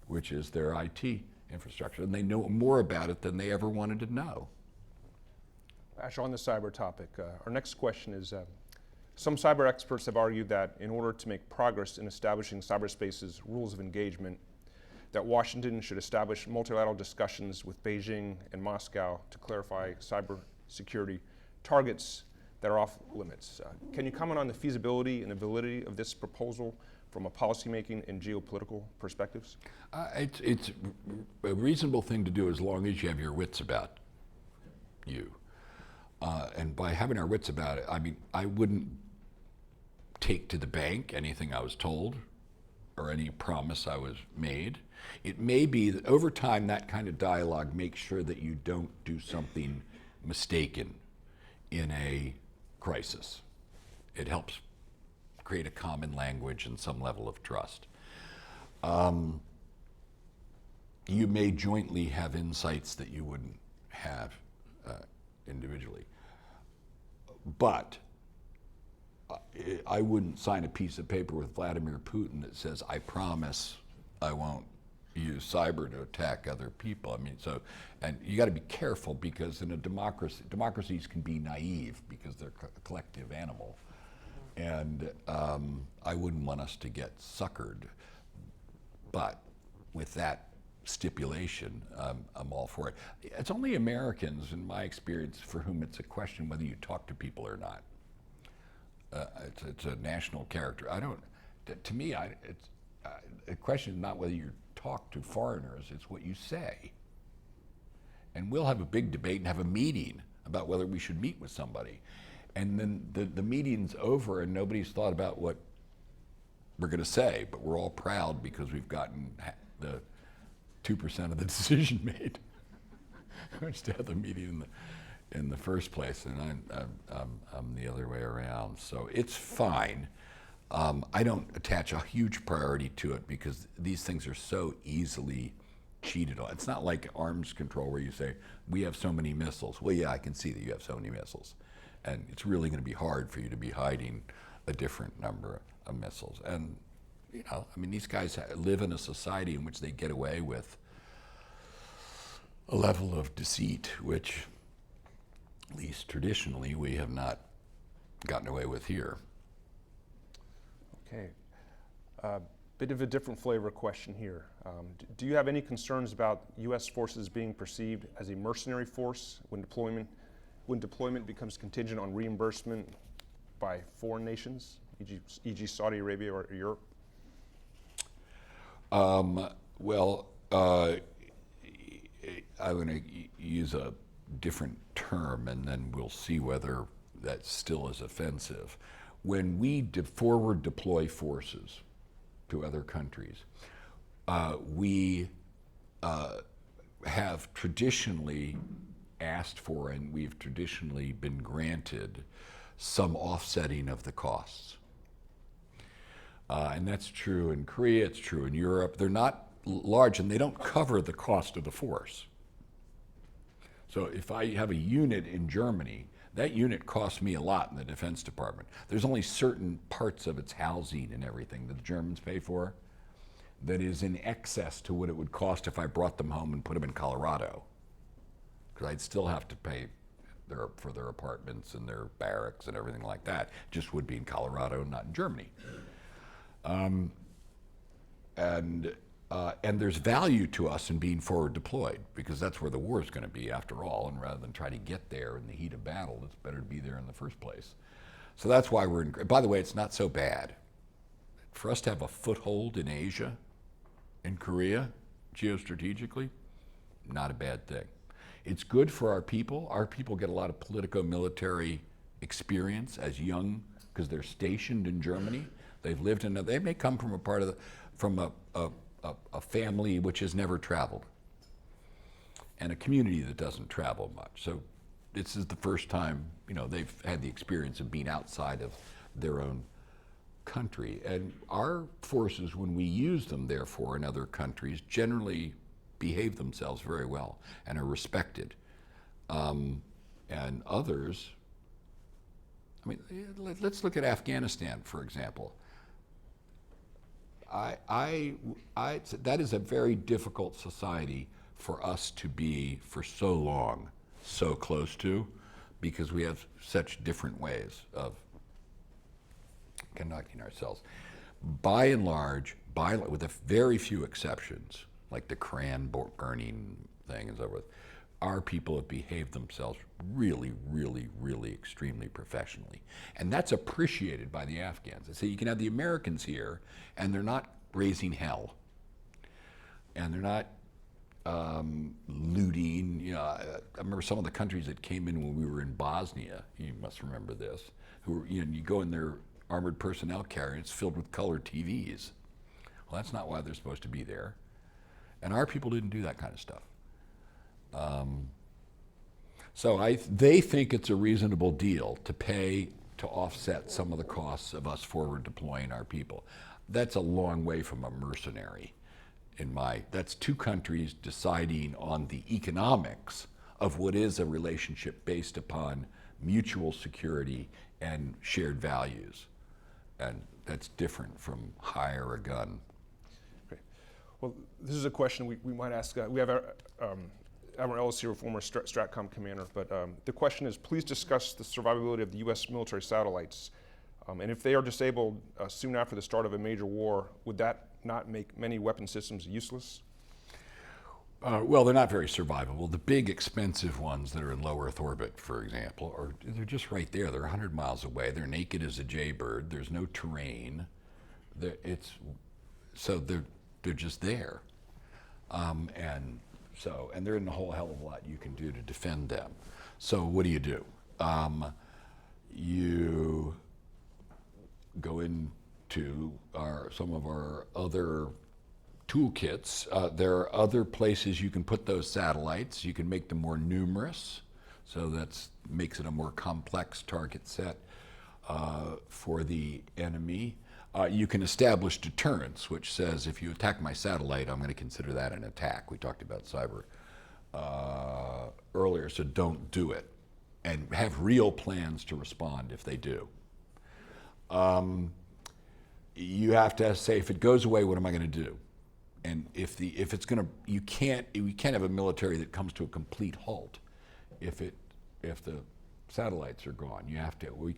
F: which is their IT infrastructure. And they know more about it than they ever wanted to know.
D: Ash, on the cyber topic, our next question is, some cyber experts have argued that in order to make progress in establishing cyberspace's rules of engagement, that Washington should establish multilateral discussions with Beijing and Moscow to clarify cyber security targets that are off limits. Can you comment on the feasibility and the validity of this proposal from a policymaking and geopolitical perspectives?
F: It's a reasonable thing to do as long as you have your wits about you. And by having our wits about it, I mean, I wouldn't take to the bank anything I was told or any promise I was made. It may be that over time that kind of dialogue makes sure that you don't do something mistaken in a crisis. It helps create a common language and some level of trust. You may jointly have insights that you wouldn't have individually. But I wouldn't sign a piece of paper with Vladimir Putin that says, I promise I won't use cyber to attack other people. I mean, so, and you got to be careful because in a democracy, democracies can be naive because they're a collective animal. And I wouldn't want us to get suckered. But with that stipulation, I'm all for it. It's only Americans, in my experience, for whom it's a question whether you talk to people or not. It's a national character. To me, the question is not whether you talk to foreigners, it's what you say. And we'll have a big debate and have a meeting about whether we should meet with somebody. And then the meeting's over and nobody's thought about what we're going to say, but we're all proud because we've gotten the 2% of the decision made. We just had the meeting in the first place, and I'm the other way around. So it's fine. I don't attach a huge priority to it because these things are so easily cheated on. It's not like arms control where you say, we have so many missiles. Well, yeah, I can see that you have so many missiles. And it's really going to be hard for you to be hiding a different number of missiles. And, you know, I mean, these guys live in a society in which they get away with a level of deceit, which, at least traditionally, we have not gotten away with here.
D: Okay. Bit of a different flavor question here. Do you have any concerns about U.S. forces being perceived as a mercenary force when deployment becomes contingent on reimbursement by foreign nations, e.g. Saudi Arabia or Europe?
F: Well, I'm going to use a different term, and then we'll see whether that still is offensive. When we forward deploy forces to other countries, we have traditionally asked for, and we've traditionally been granted, some offsetting of the costs. And that's true in Korea, it's true in Europe. They're not large and they don't cover the cost of the force. So if I have a unit in Germany, that unit costs me a lot in the Defense Department. There's only certain parts of its housing and everything that the Germans pay for that is in excess to what it would cost if I brought them home and put them in Colorado. Because I'd still have to pay for their apartments and their barracks and everything like that. Just would be in Colorado, not in Germany. And there's value to us in being forward deployed because that's where the war is going to be after all. And rather than try to get there in the heat of battle, it's better to be there in the first place. So that's why we're in. By the way, it's not so bad for us to have a foothold in Asia, in Korea, geostrategically. Not a bad thing. It's good for our people. Our people get a lot of politico-military experience as young because they're stationed in Germany. They've lived in. They may come from a family which has never traveled and a community that doesn't travel much. So this is the first time, you know, they've had the experience of being outside of their own country. And our forces, when we use them, therefore, in other countries, generally behave themselves very well and are respected. And others, I mean, let's look at Afghanistan, for example. That is a very difficult society for us to be for so long so close to because we have such different ways of conducting ourselves. By and large, with a very few exceptions, like the Koran burning thing and so forth, our people have behaved themselves really, really, really extremely professionally. And that's appreciated by the Afghans. So you can have the Americans here, and they're not raising hell. And they're not looting. You know, I remember some of the countries that came in when we were in Bosnia, you must remember this, who were, you know, you go in their armored personnel carrier, it's filled with color TVs. Well, that's not why they're supposed to be there. And our people didn't do that kind of stuff. So they think it's a reasonable deal to pay to offset some of the costs of us forward deploying our people. That's a long way from a mercenary. That's two countries deciding on the economics of what is a relationship based upon mutual security and shared values. And that's different from hire a gun.
D: Great. Well, this is a question we might ask. We have Admiral Ellis here, former STRATCOM commander, but the question is, please discuss the survivability of the U.S. military satellites. And if they are disabled soon after the start of a major war, would that not make many weapon systems useless?
F: Well, they're not very survivable. The big expensive ones that are in low Earth orbit, for example, they're just right there. They're 100 miles away. They're naked as a jaybird. There's no terrain. So they're just there. And there isn't a whole hell of a lot you can do to defend them. So what do? You go into some of our other toolkits. There are other places you can put those satellites. You can make them more numerous So that makes it a more complex target set for the enemy. You can establish deterrence, which says if you attack my satellite, I'm going to consider that an attack. We talked about cyber earlier, so don't do it. And have real plans to respond if they do. You have to say, if it goes away, what am I going to do? And if it's going to, you can't have a military that comes to a complete halt if the satellites are gone. You have to.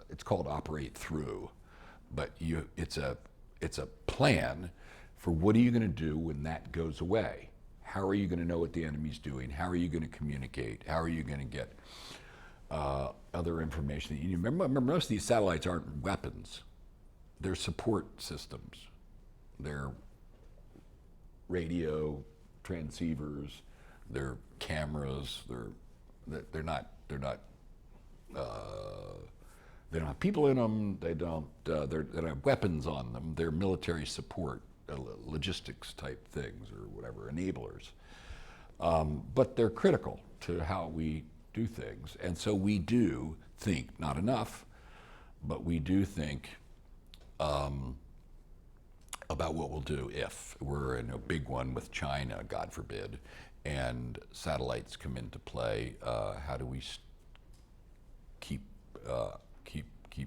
F: It's called operate through, but it's a plan for what are you going to do when that goes away. How are you going to know what the enemy's doing? How are you going to communicate? How are you going to get other information? You remember, most of these satellites aren't weapons. They're support systems. They're radio transceivers. They're cameras. They don't have people in them. They don't have weapons on them. They're military support, logistics type things or whatever, enablers. But they're critical to how we do things. And so we do think, not enough, but we do think about what we'll do if we're in a big one with China, God forbid, and satellites come into play. How do we keep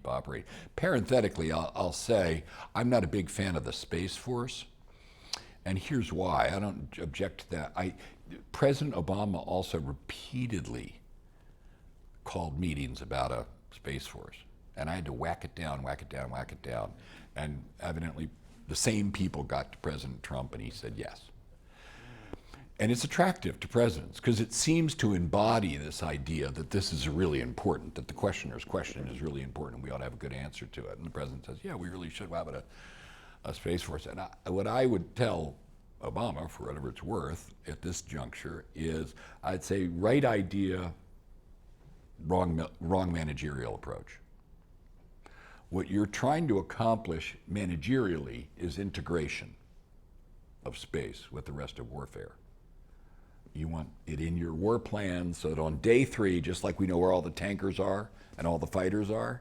F: operating? Parenthetically, I'll say I'm not a big fan of the Space Force, and here's why. I don't object to that. President Obama also repeatedly called meetings about a Space Force, and I had to whack it down, and evidently the same people got to President Trump, and he said yes. And it's attractive to presidents because it seems to embody this idea that this is really important, that the questioner's question is really important, and we ought to have a good answer to it. And the president says, yeah, we really should have a Space Force. And what I would tell Obama, for whatever it's worth, at this juncture is, I'd say, right idea, wrong managerial approach. What you're trying to accomplish managerially is integration of space with the rest of warfare. You want it in your war plan so that on day 3, just like we know where all the tankers are and all the fighters are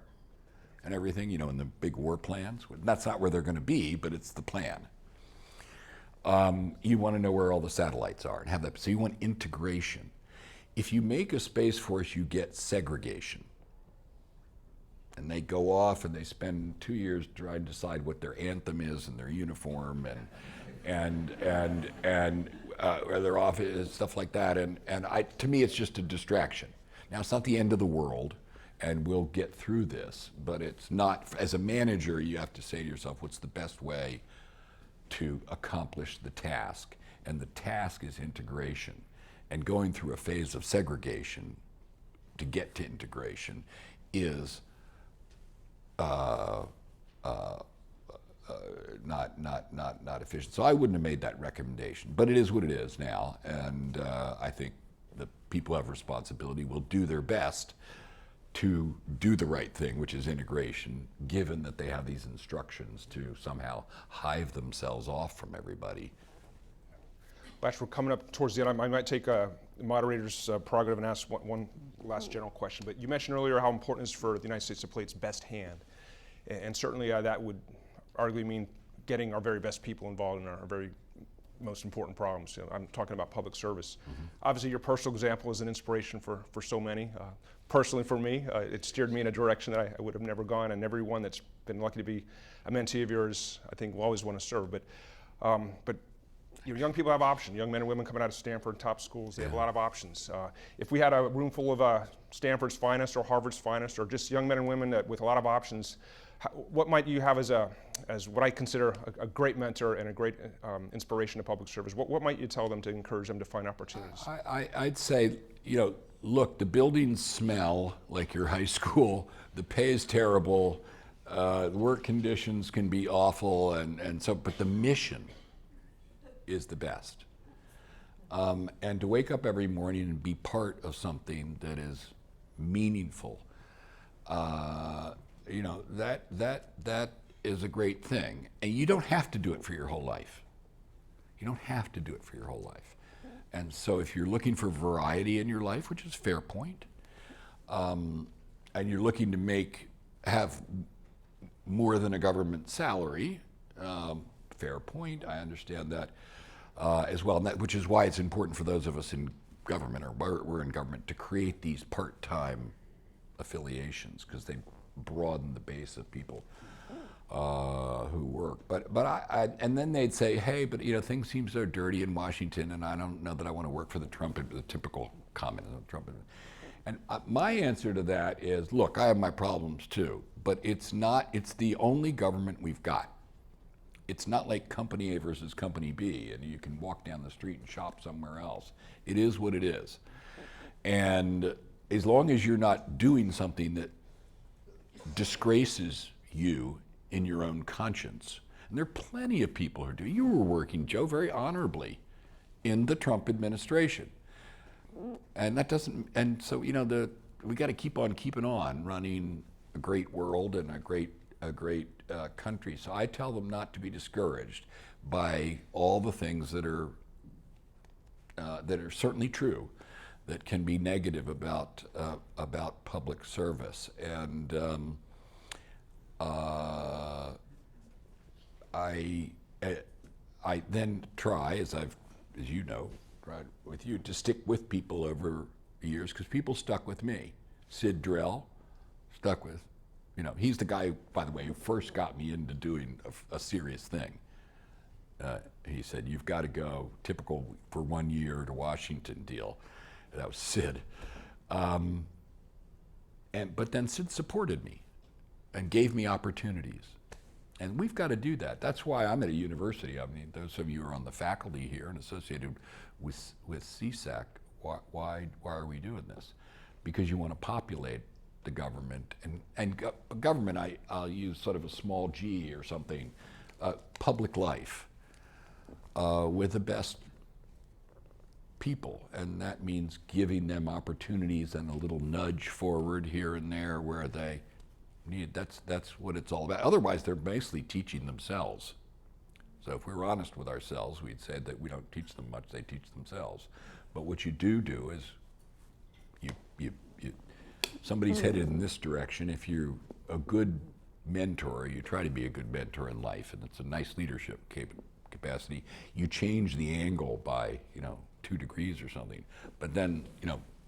F: and everything, in the big war plans. That's not where they're going to be, but it's the plan. You want to know where all the satellites are and have that. So you want integration. If you make a Space Force, you get segregation. And they go off and they spend 2 years trying to decide what their anthem is and their uniform and where they're off, stuff like that. And to me, it's just a distraction. Now, it's not the end of the world, and we'll get through this, but it's not, as a manager, you have to say to yourself, what's the best way to accomplish the task? And the task is integration. And going through a phase of segregation to get to integration is not efficient. So I wouldn't have made that recommendation, but it is what it is now, and I think the people who have responsibility will do their best to do the right thing, which is integration, given that they have these instructions to somehow hive themselves off from everybody.
D: Lash, we're coming up towards the end. I might take the moderator's prerogative and ask one last general question. But you mentioned earlier how important it is for the United States to play its best hand. And certainly that would arguably mean getting our very best people involved in our very most important problems. I'm talking about public service. Mm-hmm. Obviously, your personal example is an inspiration for so many. Personally, for me, it steered me in a direction that I would have never gone, and everyone that's been lucky to be a mentee of yours, I think, will always want to serve. But young people have options. Young men and women coming out of Stanford, top schools, they have a lot of options. If we had a room full of Stanford's finest or Harvard's finest, or just young men and women with a lot of options, what might you have as what I consider a great mentor and a great inspiration to public service? What might you tell them to encourage them to find opportunities?
F: I'd say, look, the buildings smell like your high school. The pay is terrible. The work conditions can be awful, but the mission is the best. And to wake up every morning and be part of something that is meaningful, that is a great thing. And you don't have to do it for your whole life. You don't have to do it for your whole life. And so if you're looking for variety in your life, which is a fair point, and you're looking to have more than a government salary, fair point, I understand that as well, and which is why it's important for those of us in government, or we're in government, to create these part-time affiliations, because they broaden the base of people who work. And then they'd say, hey, but things seem so dirty in Washington, and I don't know that I want to work for the typical comment of Trump. And my answer to that is, look, I have my problems too, but it's the only government we've got. It's not like company A versus company B, and you can walk down the street and shop somewhere else. It is what it is. And as long as you're not doing something that disgraces you in your own conscience, and there are plenty of people who do. You were working, Joe, very honorably in the Trump administration. And that doesn't, and so, we got to keep on keeping on running a great world and a great country. So I tell them not to be discouraged by all the things that are certainly true, that can be negative about public service. And I then try, as you know, right, with you, to stick with people over the years, because people stuck with me. Sid Drell stuck with, he's the guy, by the way, who first got me into doing a serious thing. He said, you've got to go, typical for 1 year to Washington deal. That was Sid. But then Sid supported me and gave me opportunities. And we've got to do that. That's why I'm at a university. I mean, those of you who are on the faculty here and associated with CSAC, why are we doing this? Because you want to populate the government. And government, I'll use sort of a small g or something, public life with the best people. And that means giving them opportunities and a little nudge forward here and there where they need. That's what it's all about. Otherwise, they're basically teaching themselves. So if we're honest with ourselves, we'd say that we don't teach them much, they teach themselves. But what you do is somebody's headed in this direction. If you're a good mentor, you try to be a good mentor in life, and it's a nice leadership capacity. You change the angle by 2 degrees or something, but then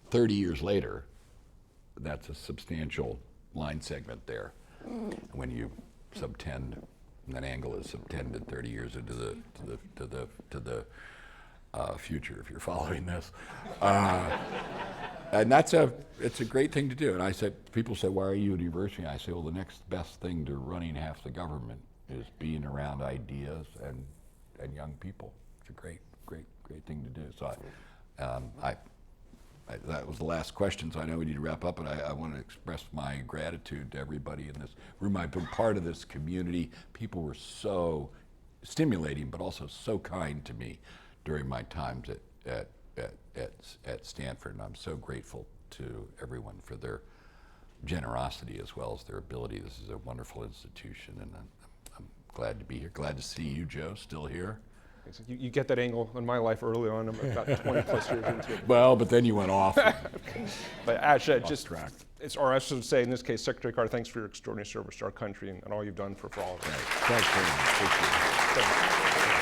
F: 30 years later, that's a substantial line segment there. When you subtend, and that angle is subtended 30 years into the future, if you're following this. And it's a great thing to do. And I said, people say, why are you at university? I say, well, the next best thing to running half the government is being around ideas and young people. It's a great thing to do. So that was the last question, so I know we need to wrap up, but I want to express my gratitude to everybody in this room. I've been part of this community. People were so stimulating, but also so kind to me during my times at Stanford, and I'm so grateful to everyone for their generosity as well as their ability. This is a wonderful institution, and I'm glad to be here. Glad to see you, Joe, still here.
D: You get that angle in my life early on. I'm about 20 plus years into it.
F: Well, but then you went off.
D: But actually,
F: Track.
D: I should say, in this case, Secretary Carter, thanks for your extraordinary service to our country and all you've done for all of us.
F: Right. Thanks very much. Appreciate it.
D: Thanks.